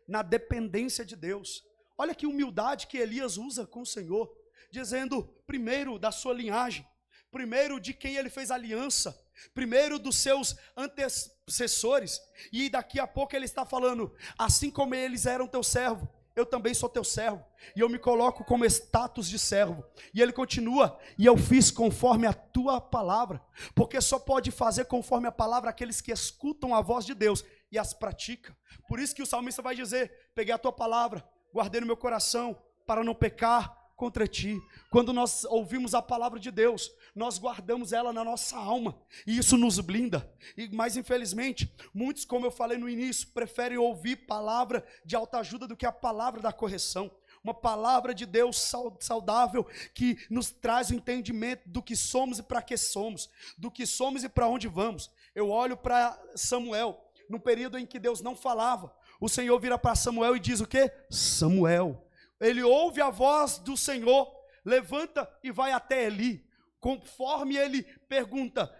na dependência de Deus. Olha que humildade que Elias usa com o Senhor, dizendo primeiro da sua linhagem, primeiro de quem ele fez aliança, primeiro dos seus antecessores, e daqui a pouco ele está falando, assim como eles eram teu servo, eu também sou teu servo, e eu me coloco como status de servo. E ele continua, e eu fiz conforme a tua palavra, porque só pode fazer conforme a palavra aqueles que escutam a voz de Deus e as praticam. Por isso que o salmista vai dizer, peguei a tua palavra, guardei no meu coração, para não pecar contra ti. Quando nós ouvimos a palavra de Deus, nós guardamos ela na nossa alma, e isso nos blinda. Mas infelizmente, muitos, como eu falei no início, preferem ouvir palavra de autoajuda do que a palavra da correção. Uma palavra de Deus saudável, que nos traz o entendimento do que somos e para que somos, do que somos e para onde vamos. Eu olho para Samuel, no período em que Deus não falava, o Senhor vira para Samuel e diz o quê? Samuel. Ele ouve a voz do Senhor, levanta e vai até Eli. Conforme ele pergunta,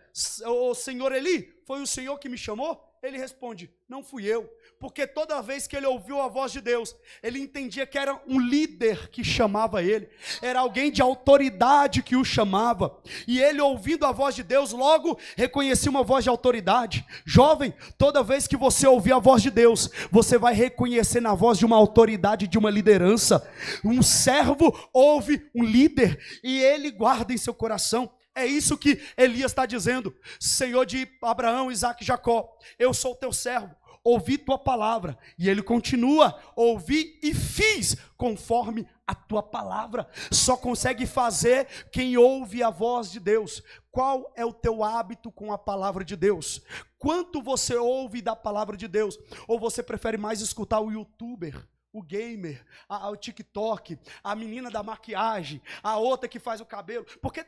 o Senhor Eli, foi o Senhor que me chamou? Ele responde, não fui eu. Porque toda vez que ele ouviu a voz de Deus, ele entendia que era um líder que chamava ele, era alguém de autoridade que o chamava, e ele, ouvindo a voz de Deus, logo reconhecia uma voz de autoridade. Jovem, toda vez que você ouvir a voz de Deus, você vai reconhecer na voz de uma autoridade, de uma liderança. Um servo ouve um líder, e ele guarda em seu coração. É isso que Elias está dizendo, Senhor de Abraão, Isaque e Jacó, eu sou teu servo, ouvi tua palavra. E ele continua, ouvi e fiz conforme a tua palavra. Só consegue fazer quem ouve a voz de Deus. Qual é o teu hábito com a palavra de Deus? Quanto você ouve da palavra de Deus? Ou você prefere mais escutar o youtuber, o gamer, o TikTok, a menina da maquiagem, a outra que faz o cabelo? Porque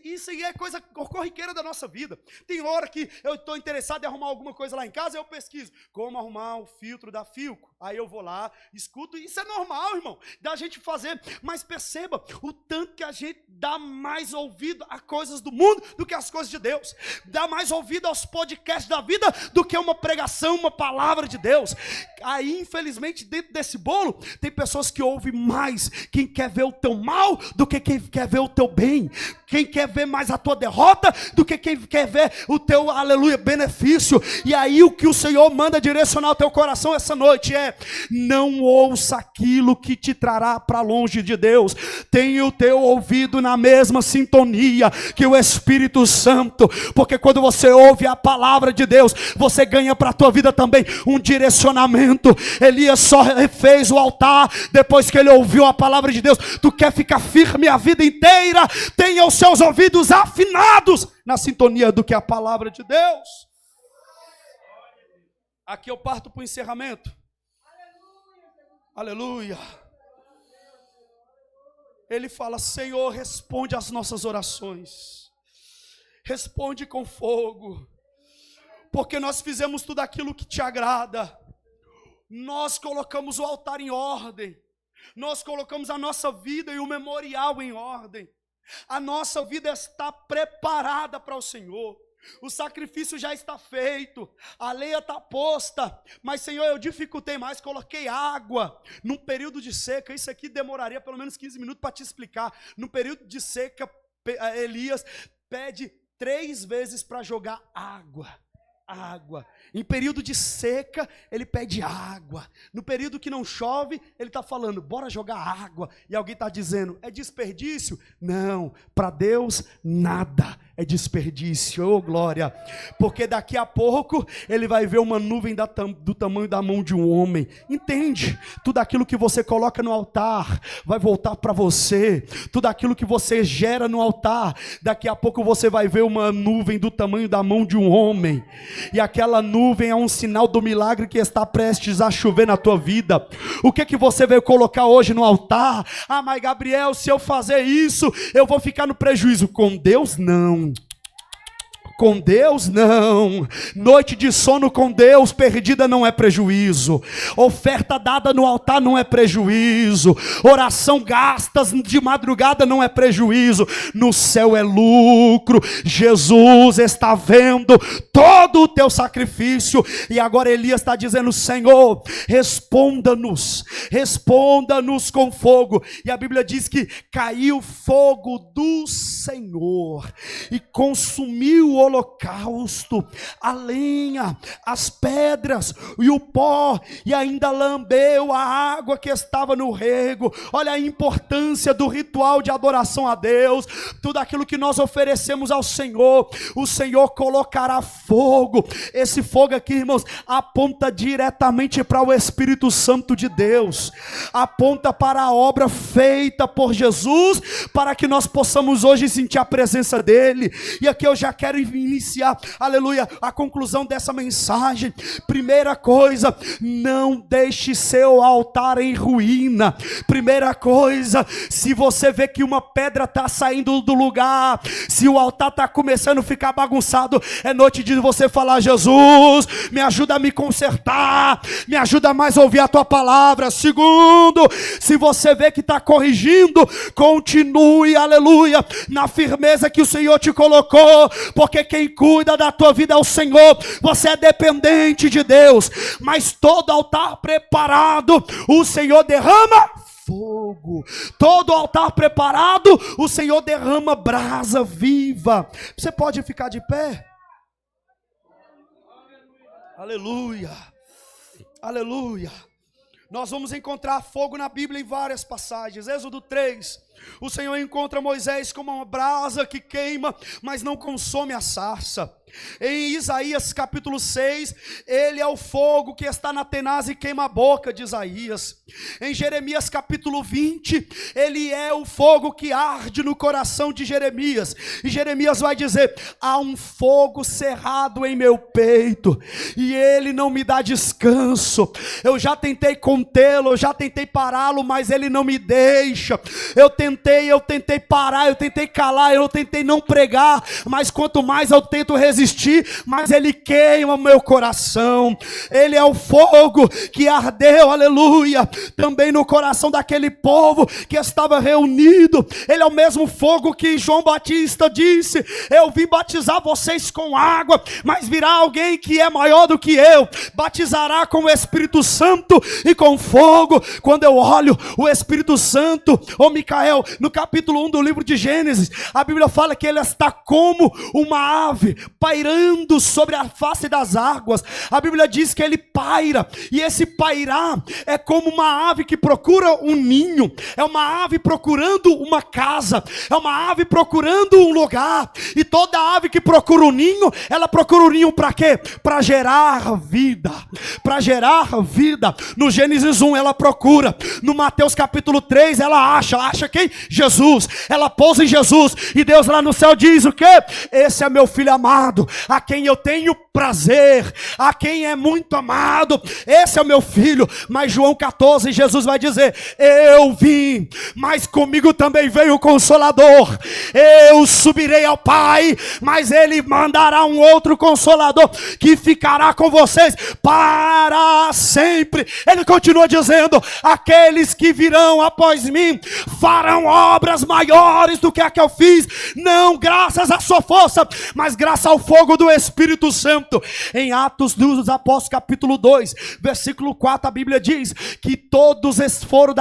isso aí é coisa corriqueira da nossa vida. Tem hora que eu estou interessado em arrumar alguma coisa lá em casa, eu pesquiso como arrumar o filtro da Philco. Aí eu vou lá, escuto, isso é normal, irmão, da gente fazer. Mas perceba o tanto que a gente dá mais ouvido a coisas do mundo do que as coisas de Deus. Dá mais ouvido aos podcasts da vida do que uma pregação, uma palavra de Deus. Aí, infelizmente, dentro desse bolo, tem pessoas que ouvem mais quem quer ver o teu mal do que quem quer ver o teu bem. Quem quer ver mais a tua derrota do que quem quer ver o teu, aleluia, benefício. E aí o que o Senhor manda direcionar o teu coração essa noite é: não ouça aquilo que te trará para longe de Deus. Tenha o teu ouvido na mesma sintonia que o Espírito Santo, porque quando você ouve a palavra de Deus, você ganha para a tua vida também um direcionamento. Elias só fez o altar depois que ele ouviu a palavra de Deus. Tu quer ficar firme a vida inteira? Tenha os seus ouvidos afinados na sintonia do que é a palavra de Deus. Aqui eu parto para o encerramento. Aleluia. Ele fala: Senhor, responde às nossas orações, responde com fogo, porque nós fizemos tudo aquilo que te agrada. Nós colocamos o altar em ordem, nós colocamos a nossa vida e o memorial em ordem. A nossa vida está preparada para o Senhor. O sacrifício já está feito, a lenha está posta, mas Senhor, eu dificultei mais, coloquei água num período de seca. Isso aqui demoraria pelo menos 15 minutos para te explicar. No período de seca, Elias pede 3 vezes para jogar água. Em período de seca, ele pede água. No período que não chove, ele está falando, bora jogar água. E alguém está dizendo, é desperdício? Não, para Deus nada é desperdício, oh glória. Porque daqui a pouco, ele vai ver uma nuvem do tamanho da mão de um homem. Entende? Tudo aquilo que você coloca no altar, vai voltar para você. Tudo aquilo que você gera no altar, daqui a pouco você vai ver uma nuvem do tamanho da mão de um homem. E aquela nuvem é um sinal do milagre que está prestes a chover na tua vida. O que você veio colocar hoje no altar? Ah, mas Gabriel, se eu fazer isso, eu vou ficar no prejuízo. Com Deus, não. Com Deus não. Noite de sono com Deus perdida não é prejuízo. Oferta dada no altar não é prejuízo. Oração gastas de madrugada não é prejuízo. No céu é lucro. Jesus está vendo todo o teu sacrifício. E agora Elias está dizendo: Senhor, responda-nos com fogo. E a Bíblia diz que caiu fogo do Senhor e consumiu o holocausto, a lenha, as pedras e o pó, e ainda lambeu a água que estava no rego. Olha a importância do ritual de adoração a Deus. Tudo aquilo que nós oferecemos ao Senhor, o Senhor colocará fogo. Esse fogo aqui, irmãos, aponta diretamente para o Espírito Santo de Deus, aponta para a obra feita por Jesus, para que nós possamos hoje sentir a presença dele. E aqui eu já quero iniciar, aleluia, a conclusão dessa mensagem. Primeira coisa, não deixe seu altar em ruína. Primeira coisa, se você vê que uma pedra está saindo do lugar, se o altar está começando a ficar bagunçado, é noite de você falar: Jesus, me ajuda a me consertar, me ajuda mais a ouvir a tua palavra. Segundo, se você vê que está corrigindo, continue, aleluia, na firmeza que o Senhor te colocou, porque quem cuida da tua vida é o Senhor. Você é dependente de Deus, mas todo altar preparado, o Senhor derrama fogo. Todo altar preparado, o Senhor derrama brasa viva. Você pode ficar de pé? Aleluia, aleluia. Nós vamos encontrar fogo na Bíblia em várias passagens. Êxodo 3, o Senhor encontra Moisés como uma brasa que queima, mas não consome a sarça. Em Isaías capítulo 6, ele é o fogo que está na tenaz e queima a boca de Isaías. Em Jeremias capítulo 20, ele é o fogo que arde no coração de Jeremias. E Jeremias vai dizer: há um fogo cerrado em meu peito, e ele não me dá descanso. Eu já tentei contê-lo, eu já tentei pará-lo, mas ele não me deixa. Eu tentei parar, eu tentei calar, eu tentei não pregar, mas quanto mais eu tento resistir, mas ele queima meu coração. Ele é o fogo que ardeu, aleluia, também no coração daquele povo que estava reunido. Ele é o mesmo fogo que João Batista disse: eu vim batizar vocês com água, mas virá alguém que é maior do que eu, batizará com o Espírito Santo e com fogo. Quando eu olho o Espírito Santo, Micael, no capítulo 1 do livro de Gênesis, a Bíblia fala que ele está como uma ave pairando sobre a face das águas. A Bíblia diz que ele paira, e esse pairar é como uma ave que procura um ninho, é uma ave procurando uma casa, é uma ave procurando um lugar. E toda ave que procura um ninho, ela procura um ninho para quê? Para gerar vida, para gerar vida. No Gênesis 1 ela procura, no Mateus capítulo 3 ela acha quem? Jesus. Ela pousa em Jesus, e Deus lá no céu diz o quê? Esse é meu filho amado, a quem eu tenho prazer, a quem é muito amado, esse é o meu filho. Mas João 14, Jesus vai dizer: eu vim, mas comigo também veio o Consolador. Eu subirei ao Pai, mas ele mandará um outro Consolador que ficará com vocês para sempre. Ele continua dizendo: aqueles que virão após mim farão obras maiores do que a que eu fiz, não graças à sua força, mas graças ao fogo do Espírito Santo. Em Atos dos Apóstolos capítulo 2, versículo 4, a Bíblia diz que todos foram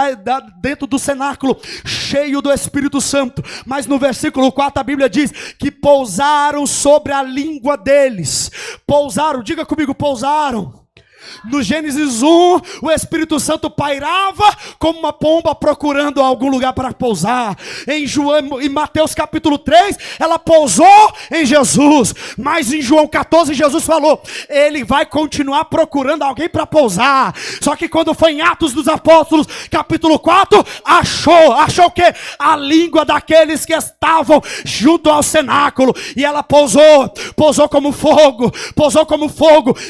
dentro do cenáculo cheio do Espírito Santo, mas no versículo 4 a Bíblia diz que pousaram sobre a língua deles. Pousaram, diga comigo, pousaram. No Gênesis 1, o Espírito Santo pairava como uma pomba procurando algum lugar para pousar. Em Mateus capítulo 3, ela pousou em Jesus. Mas em João 14, Jesus falou: ele vai continuar procurando alguém para pousar. Só que quando foi em Atos dos Apóstolos capítulo 4, achou o quê? A língua daqueles que estavam junto ao cenáculo. E ela pousou como fogo,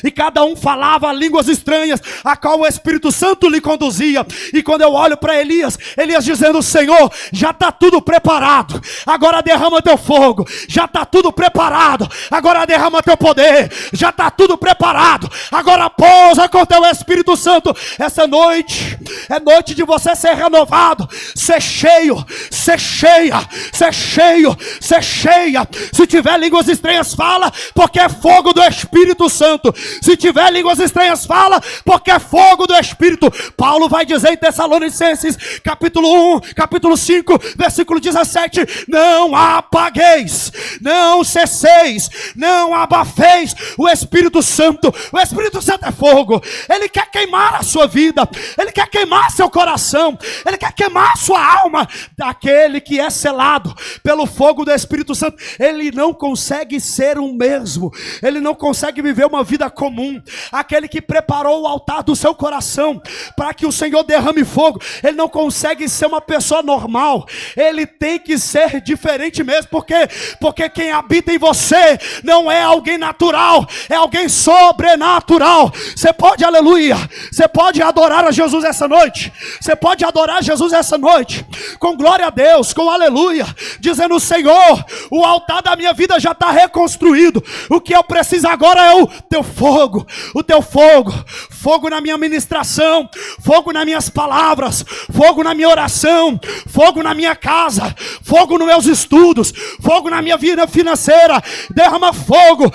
e cada um falava a língua línguas estranhas, a qual o Espírito Santo lhe conduzia. E quando eu olho para Elias dizendo: Senhor, já está tudo preparado, agora derrama teu fogo. Já está tudo preparado, agora derrama teu poder. Já está tudo preparado, agora pousa com teu Espírito Santo. Essa noite é noite de você ser renovado, ser cheio, ser cheia, ser cheio, ser cheia. Se tiver línguas estranhas, fala, porque é fogo do Espírito Santo. Se tiver línguas estranhas, fala, porque é fogo do Espírito. Paulo vai dizer em Tessalonicenses, capítulo 1, capítulo 5, versículo 17: não apagueis, não cesseis, não abafeis o Espírito Santo. O Espírito Santo é fogo. Ele quer queimar a sua vida, ele quer queimar seu coração, ele quer queimar a sua alma. Daquele que é selado pelo fogo do Espírito Santo, ele não consegue ser o mesmo, ele não consegue viver uma vida comum. Aquele que preparou o altar do seu coração para que o Senhor derrame fogo, ele não consegue ser uma pessoa normal, ele tem que ser diferente mesmo. Porque quem habita em você não é alguém natural, é alguém sobrenatural. Você pode, aleluia, você pode adorar a Jesus essa noite, você pode adorar Jesus essa noite, com glória a Deus, com aleluia, dizendo: Senhor, o altar da minha vida já está reconstruído, o que eu preciso agora é o teu fogo, fogo na minha ministração, fogo nas minhas palavras, fogo na minha oração, fogo na minha casa, fogo nos meus estudos, fogo na minha vida financeira. Derrama fogo,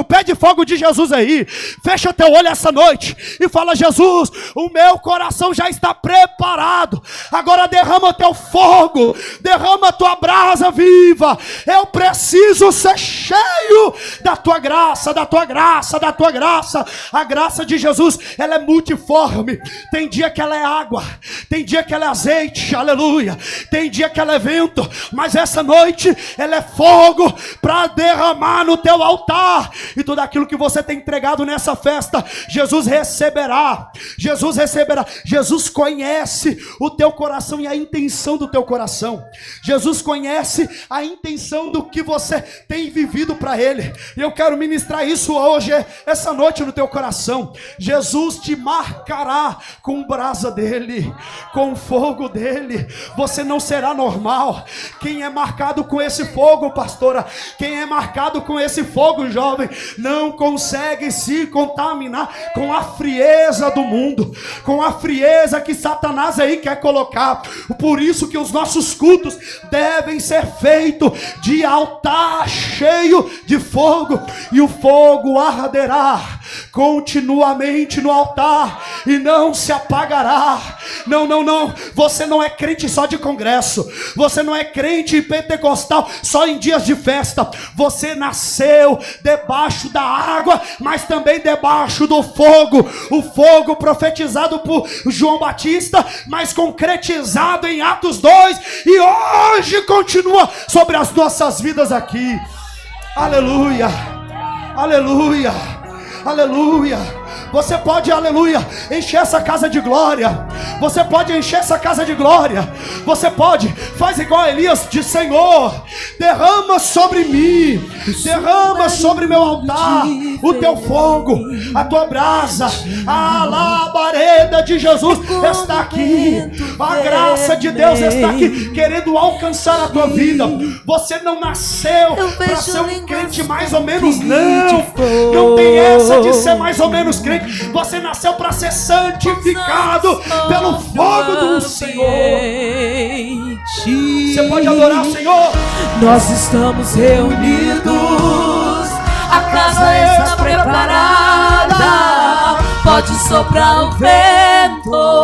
pede fogo de Jesus aí. Fecha teu olho essa noite e fala: Jesus, o meu coração já está preparado, agora derrama o teu fogo, derrama a tua brasa viva. Eu preciso ser cheio da tua graça, da tua graça, da tua graça. A graça de Jesus, ela é multiforme. Tem dia que ela é água, tem dia que ela é azeite, aleluia, tem dia que ela é vento, mas essa noite ela é fogo para derramar no teu altar. E tudo aquilo que você tem entregado nessa festa, Jesus receberá. Jesus conhece o teu coração e a intenção do teu coração. Jesus conhece a intenção do que você tem vivido para Ele. E eu quero ministrar isso hoje, essa noite, no teu coração. Jesus te marcará com brasa dele, com fogo dele. Você não será normal. Quem é marcado com esse fogo, pastora, quem é marcado com esse fogo, jovem, não consegue se contaminar com a frieza do mundo, com a frieza que Satanás aí quer colocar. Por isso que os nossos cultos devem ser feitos de altar cheio de fogo, e o fogo arderá continuamente no altar e não se apagará. Não, você não é crente só de congresso, você não é crente pentecostal só em dias de festa. Você nasceu debaixo da água, mas também debaixo do fogo. O fogo profetizado por João Batista, mas concretizado em Atos 2, e hoje continua sobre as nossas vidas aqui. Aleluia, aleluia, aleluia. Você pode, aleluia, encher essa casa de glória. Você pode encher essa casa de glória. Você pode, faz igual Elias, diz: Senhor, derrama sobre mim, derrama sobre meu altar o teu fogo, a tua brasa. A labareda de Jesus está aqui, a graça de Deus está aqui, querendo alcançar a tua vida. Você não nasceu para ser um crente mais ou menos, não tem essa de ser mais ou menos crente. Você nasceu para ser santificado pelo fogo do Senhor. Você pode adorar o Senhor. Nós estamos reunidos, a casa está preparada. Pode soprar o vento,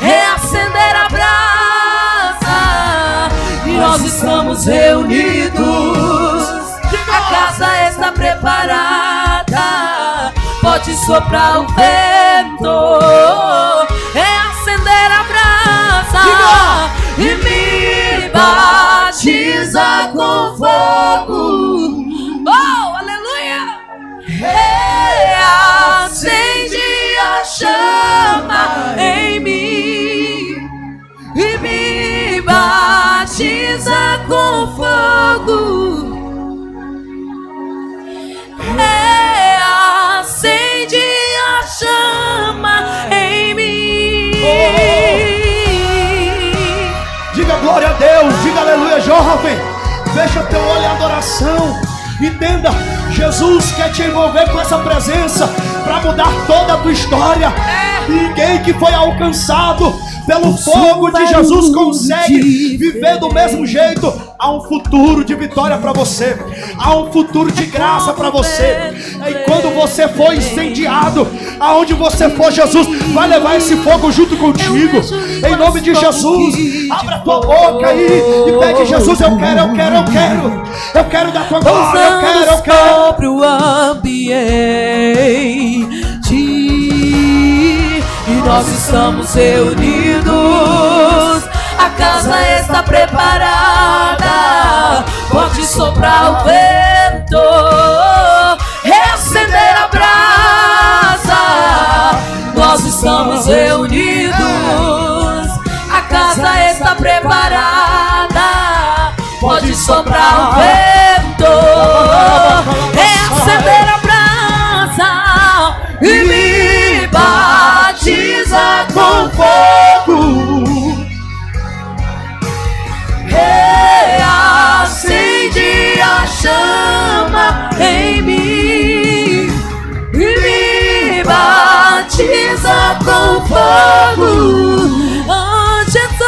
reacender a brasa. E nós estamos reunidos, a casa está preparada. Pode soprar o vento, reacender a brasa e me batiza com fogo. Oh, aleluia! Reacende a chama em mim e me batiza com fogo. Acende chama em mim. Diga glória a Deus, diga aleluia, jovem. Fecha teu olho em adoração. Entenda, Jesus quer te envolver com essa presença para mudar toda a tua história. Ninguém que foi alcançado pelo fogo de Jesus consegue viver do mesmo jeito. Há um futuro de vitória para você. Há um futuro de graça para você. E quando você for incendiado, aonde você for, Jesus vai levar esse fogo junto contigo. Em nome de Jesus, abra tua boca aí e pede: Jesus, eu quero, eu quero, eu quero. Eu quero da tua glória, eu quero, eu quero. Sobre o ambiente, e nós estamos reunidos. A casa está preparada. Pode soprar o vento, reacender a brasa. Nós estamos reunidos. A casa está preparada. Pode soprar o vento, reacender a brasa e me batiza com fogo. Reacende a chama em mim e me batiza com fogo. Oh, Jesus,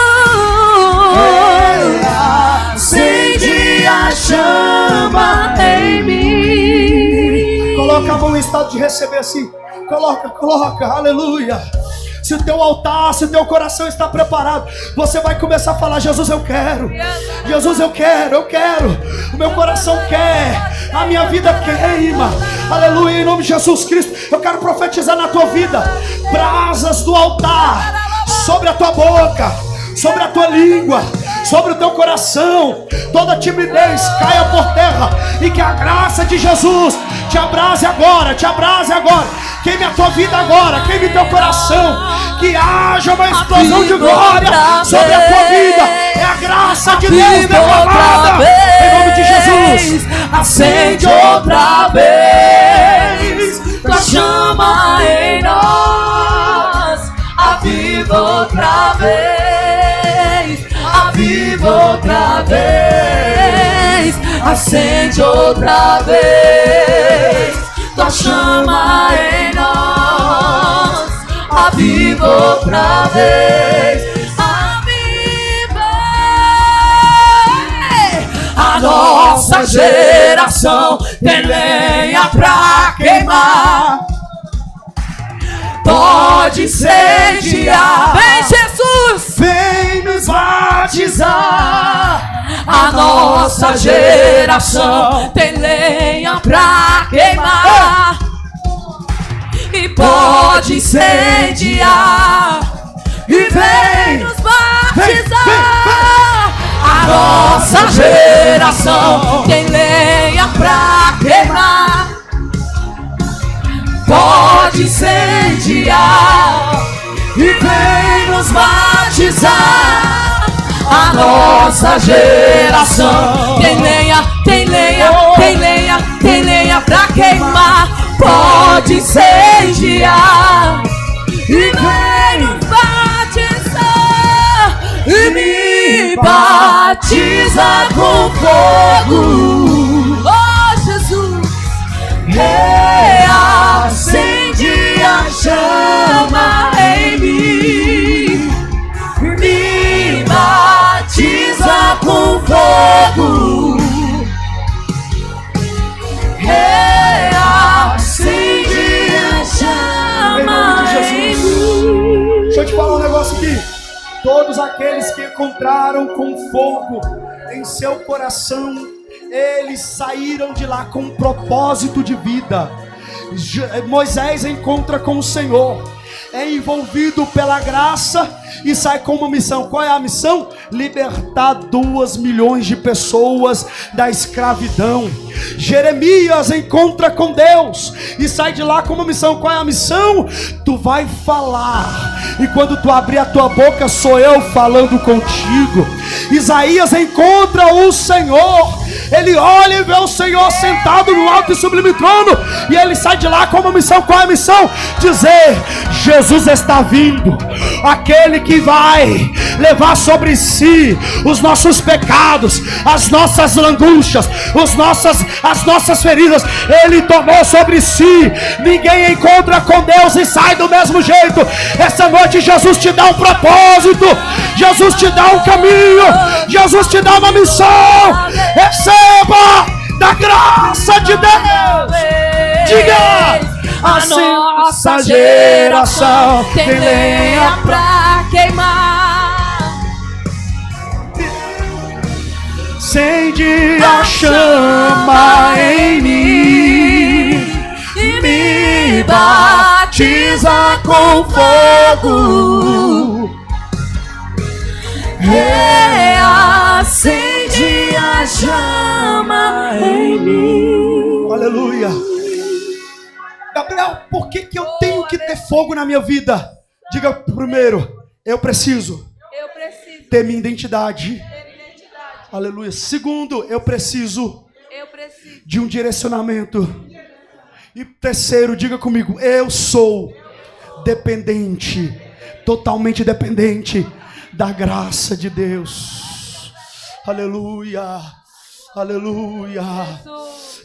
reacende a chama em mim. Coloca a mão em estado de receber assim. Coloca, aleluia. Se o teu altar, se o teu coração está preparado, você vai começar a falar: Jesus, eu quero. Jesus, eu quero, eu quero. O meu coração quer, a minha vida queima. Aleluia, em nome de Jesus Cristo. Eu quero profetizar na tua vida brasas do altar sobre a tua boca, sobre a tua língua, sobre o teu coração. Toda timidez caia por terra e que a graça de Jesus te abrase agora, te abrase agora. Queime a tua vida agora, queime teu coração. Que haja uma explosão de glória sobre a tua vida. É a graça de Deus derramada em nome de Jesus. Acende outra vez tua chama em nós. Aviva outra vez, aviva outra vez. Acende outra vez tua chama em nós. Aviva outra vez, aviva. A nossa geração tem lenha pra queimar. Pode incendiar. Vem, Jesus, vem nos batizar. A nossa geração tem lenha pra queimar. E pode incendiar. E vem nos batizar. A nossa geração tem lenha pra queimar. Pode incendiar e vem nos batizar. A nossa geração tem lenha, tem lenha, tem lenha, tem lenha pra queimar. Pode incendiar e vem nos batizar. E me batiza com fogo. Oh, Jesus, reacende a chama em mim, me batiza com fogo. Reacende a chama em mim. Deixa eu te falar um negócio aqui. Todos aqueles que encontraram com fogo em seu coração, eles saíram de lá com um propósito de vida. Moisés encontra com o Senhor, é envolvido pela graça e sai com uma missão. Qual é a missão? Libertar 2 milhões de pessoas da escravidão. Jeremias encontra com Deus e sai de lá com uma missão. Qual é a missão? Tu vai falar, e quando tu abrir a tua boca, sou eu falando contigo. Isaías encontra o Senhor Ele olha e vê o Senhor sentado no alto e sublime trono, e ele sai de lá com uma missão. Qual é a missão? Dizer: Jesus está vindo, aquele que vai levar sobre si os nossos pecados, as nossas angústias, as nossas feridas. Ele tomou sobre si. Ninguém encontra com Deus e sai do mesmo jeito. Essa noite Jesus te dá um propósito, Jesus te dá um caminho, Jesus te dá uma missão. Receba da graça de Deus. Diga: a nossa geração tem lenha pra queimar, acende a chama em mim e me batiza com fogo, reacende a chama em mim. Aleluia. Gabriel, por que eu tenho que ter fogo na minha vida? Diga: primeiro, eu preciso ter minha identidade. Aleluia. Segundo, eu preciso de um direcionamento. E terceiro, diga comigo: eu sou dependente, totalmente dependente da graça de Deus. Aleluia. Aleluia.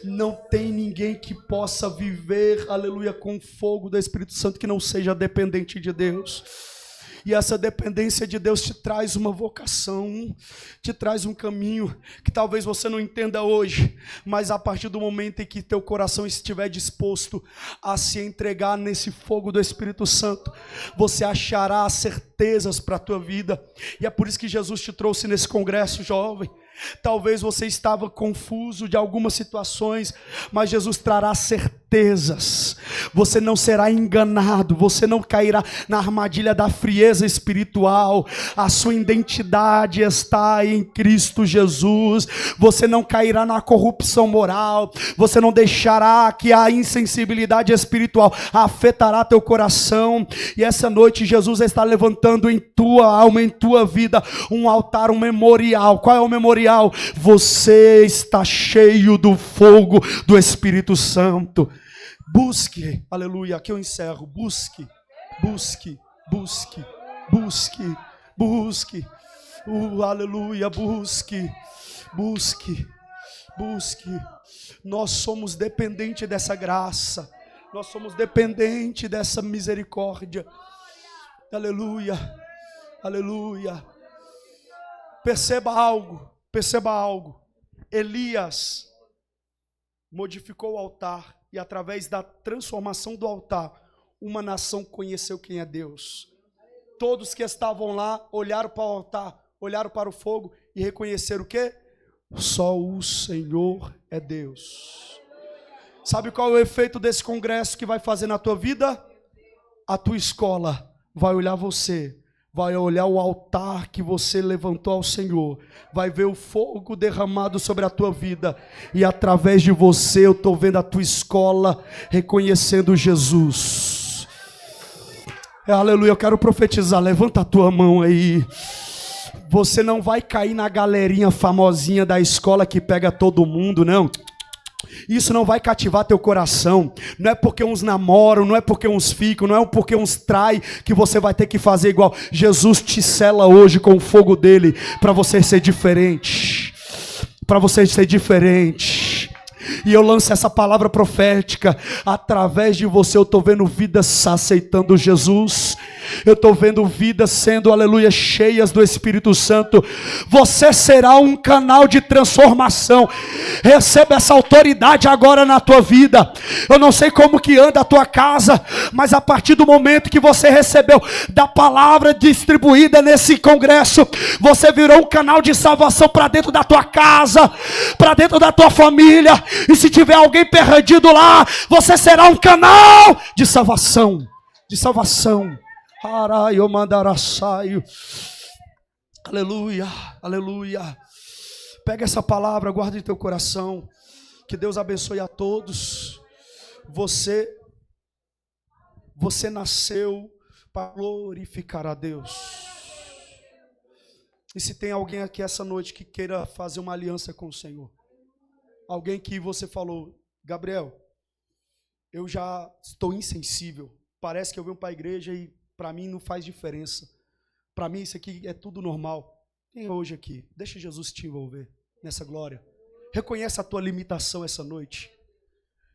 Não tem ninguém que possa viver, aleluia, com o fogo do Espírito Santo que não seja dependente de Deus. E essa dependência de Deus te traz uma vocação, te traz um caminho que talvez você não entenda hoje, mas a partir do momento em que teu coração estiver disposto a se entregar nesse fogo do Espírito Santo, você achará certezas para a tua vida. E é por isso que Jesus te trouxe nesse congresso, jovem. Talvez você estava confuso de algumas situações, mas Jesus trará certezas. Você não será enganado, você não cairá na armadilha da frieza espiritual. A sua identidade está em Cristo Jesus. Você não cairá na corrupção moral, você não deixará que a insensibilidade espiritual afetará teu coração. E essa noite Jesus está levantando em tua alma, em tua vida, um altar, um memorial. Qual é o memorial? Você está cheio do fogo do Espírito Santo. Busque, aleluia, aqui eu encerro. Busque, busque, busque, busque, busque, aleluia, busque, busque, busque. Nós somos dependentes dessa graça, nós somos dependentes dessa misericórdia. Aleluia, aleluia. Perceba algo. Perceba algo. Elias modificou o altar e através da transformação do altar, uma nação conheceu quem é Deus. Todos que estavam lá olharam para o altar, olharam para o fogo e reconheceram o quê? Só o Senhor é Deus. Sabe qual é o efeito desse congresso que vai fazer na tua vida? A tua escola vai olhar você, vai olhar o altar que você levantou ao Senhor, vai ver o fogo derramado sobre a tua vida, e através de você eu estou vendo a tua escola reconhecendo Jesus. Aleluia, eu quero profetizar, levanta a tua mão aí. Você não vai cair na galerinha famosinha da escola que pega todo mundo, não. Isso não vai cativar teu coração. Não é porque uns namoram, não é porque uns ficam, não é porque uns traem que você vai ter que fazer igual. Jesus te sela hoje com o fogo dele para você ser diferente. Para você ser diferente. E eu lanço essa palavra profética. Através de você eu estou vendo vidas aceitando Jesus. Eu estou vendo vidas sendo, aleluia, cheias do Espírito Santo. Você será um canal de transformação. Receba essa autoridade agora na tua vida. Eu não sei como que anda a tua casa, mas a partir do momento que você recebeu da palavra distribuída nesse congresso, você virou um canal de salvação para dentro da tua casa, para dentro da tua família. E se tiver alguém perdido lá, você será um canal de salvação. De salvação. Aleluia, aleluia. Pega essa palavra, guarda em teu coração. Que Deus abençoe a todos. Você nasceu para glorificar a Deus. E se tem alguém aqui essa noite que queira fazer uma aliança com o Senhor, Alguém que você falou, Gabriel, eu já estou insensível. Parece que eu venho para a igreja e para mim não faz diferença. Para mim isso aqui é tudo normal. Quem é hoje aqui? Deixa Jesus te envolver nessa glória. Reconhece a tua limitação essa noite.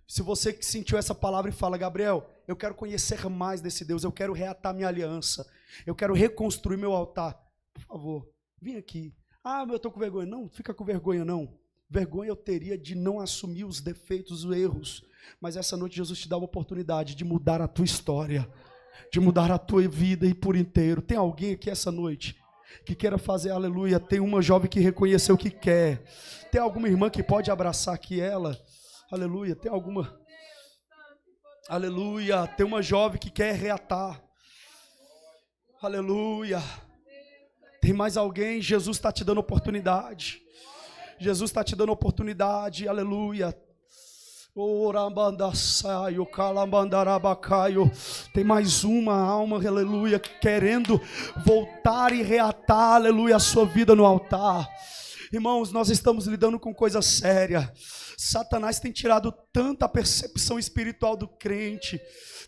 Se você que sentiu essa palavra e fala, Gabriel, eu quero conhecer mais desse Deus, eu quero reatar minha aliança, eu quero reconstruir meu altar, por favor, vem aqui. Ah, mas eu estou com vergonha. Não, fica com vergonha não. Vergonha eu teria de não assumir os defeitos, os erros. Mas essa noite Jesus te dá uma oportunidade de mudar a tua história, de mudar a tua vida e por inteiro. Tem alguém aqui essa noite que queira fazer aleluia? Tem uma jovem que reconheceu o que quer. Tem alguma irmã que pode abraçar aqui ela? Aleluia. Tem alguma? Aleluia. Tem uma jovem que quer reatar. Aleluia. Tem mais alguém? Jesus está te dando oportunidade. Jesus está te dando oportunidade. Aleluia. Tem mais uma alma, aleluia, querendo voltar e reatar, aleluia, a sua vida no altar. Irmãos, nós estamos lidando com coisa séria. Satanás tem tirado tanta percepção espiritual do crente.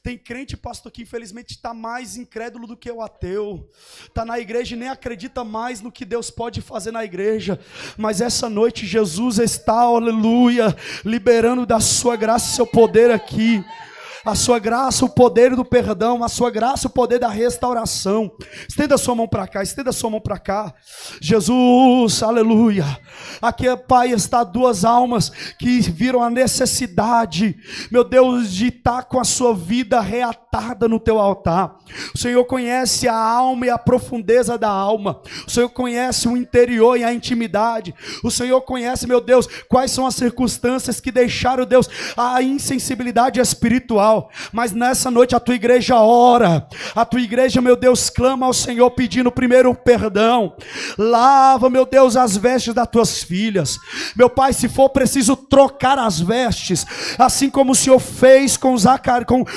Tem crente, pastor, que infelizmente está mais incrédulo do que o ateu. Está na igreja e nem acredita mais no que Deus pode fazer na igreja. Mas essa noite Jesus está, aleluia, liberando da sua graça e seu poder aqui. A sua graça, o poder do perdão, a sua graça, o poder da restauração. Estenda a sua mão para cá, estenda a sua mão para cá. Jesus, aleluia. Aqui, Pai, está duas almas que viram a necessidade, meu Deus, de estar com a sua vida reatada no teu altar. O Senhor conhece a alma e a profundeza da alma. O Senhor conhece o interior e a intimidade. O Senhor conhece, meu Deus, quais são as circunstâncias que deixaram, Deus, a insensibilidade espiritual. Mas nessa noite a tua igreja ora, a tua igreja, meu Deus, clama ao Senhor pedindo primeiro perdão. Lava, meu Deus, as vestes das tuas filhas. Meu Pai, se for preciso trocar as vestes, assim como o Senhor fez com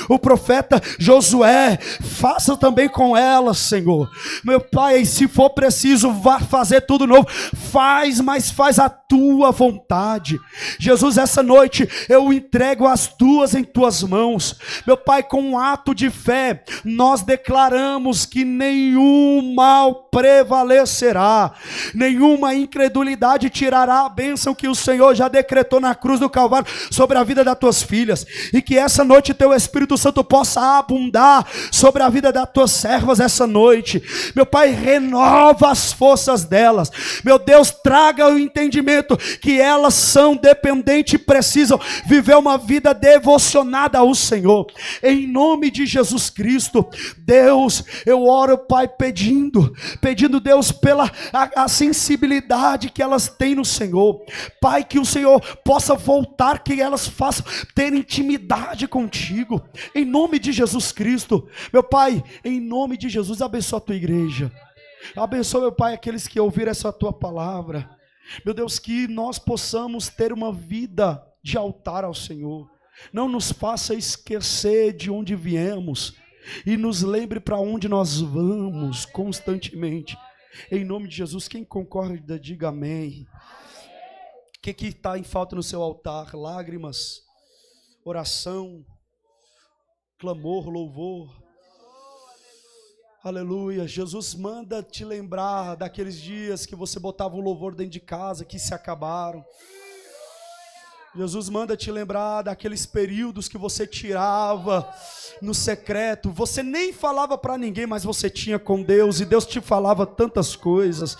o profeta Josué, faça também com elas, Senhor. Meu Pai, se for preciso fazer tudo novo, faz, mas faz a tua vontade. Jesus, essa noite eu entrego as tuas em tuas mãos. Meu Pai, com um ato de fé, nós declaramos que nenhum mal prevalecerá, nenhuma incredulidade tirará a bênção que o Senhor já decretou na cruz do Calvário sobre a vida das tuas filhas, e que essa noite teu Espírito Santo possa abundar sobre a vida das tuas servas essa noite. Meu Pai, renova as forças delas. Meu Deus, traga o entendimento que elas são dependentes e precisam viver uma vida devocionada ao Senhor. Em nome de Jesus Cristo, Deus, eu oro, Pai, pedindo Deus, pela a sensibilidade que elas têm no Senhor. Pai, que o Senhor possa voltar, que elas façam ter intimidade contigo, em nome de Jesus Cristo. Meu Pai, em nome de Jesus, abençoa a tua igreja. Abençoa, meu Pai, aqueles que ouviram essa tua palavra. Meu Deus, que nós possamos ter uma vida de altar ao Senhor. Não nos faça esquecer de onde viemos e nos lembre para onde nós vamos constantemente. Em nome de Jesus, quem concorda, diga amém. O que está em falta no seu altar? Lágrimas, oração, clamor, louvor. Aleluia. Jesus manda te lembrar daqueles dias que você botava o louvor dentro de casa, que se acabaram. Jesus manda te lembrar daqueles períodos que você tirava no secreto. Você nem falava para ninguém, mas você tinha com Deus, e Deus te falava tantas coisas.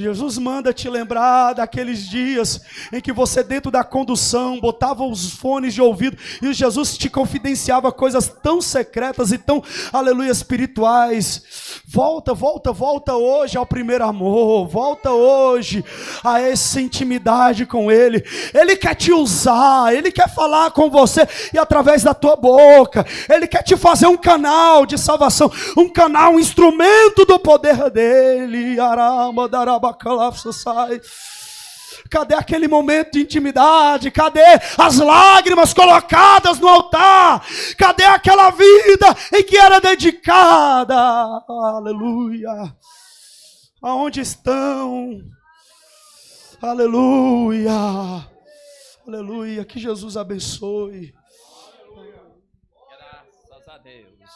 Jesus manda te lembrar daqueles dias em que você dentro da condução botava os fones de ouvido e Jesus te confidenciava coisas tão secretas e tão, aleluia, espirituais. Volta hoje ao primeiro amor, volta hoje a essa intimidade com Ele. Ele quer te usar, Ele quer falar com você e através da tua boca, Ele quer te fazer um canal de salvação, um canal, um instrumento do poder dEle. Cadê aquele momento de intimidade? Cadê as lágrimas colocadas no altar? Cadê aquela vida em que era dedicada? Aleluia. Aonde estão? Aleluia. Aleluia. Que Jesus abençoe. Graças a Deus.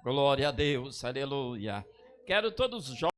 Glória a Deus. Aleluia. Quero todos os jovens.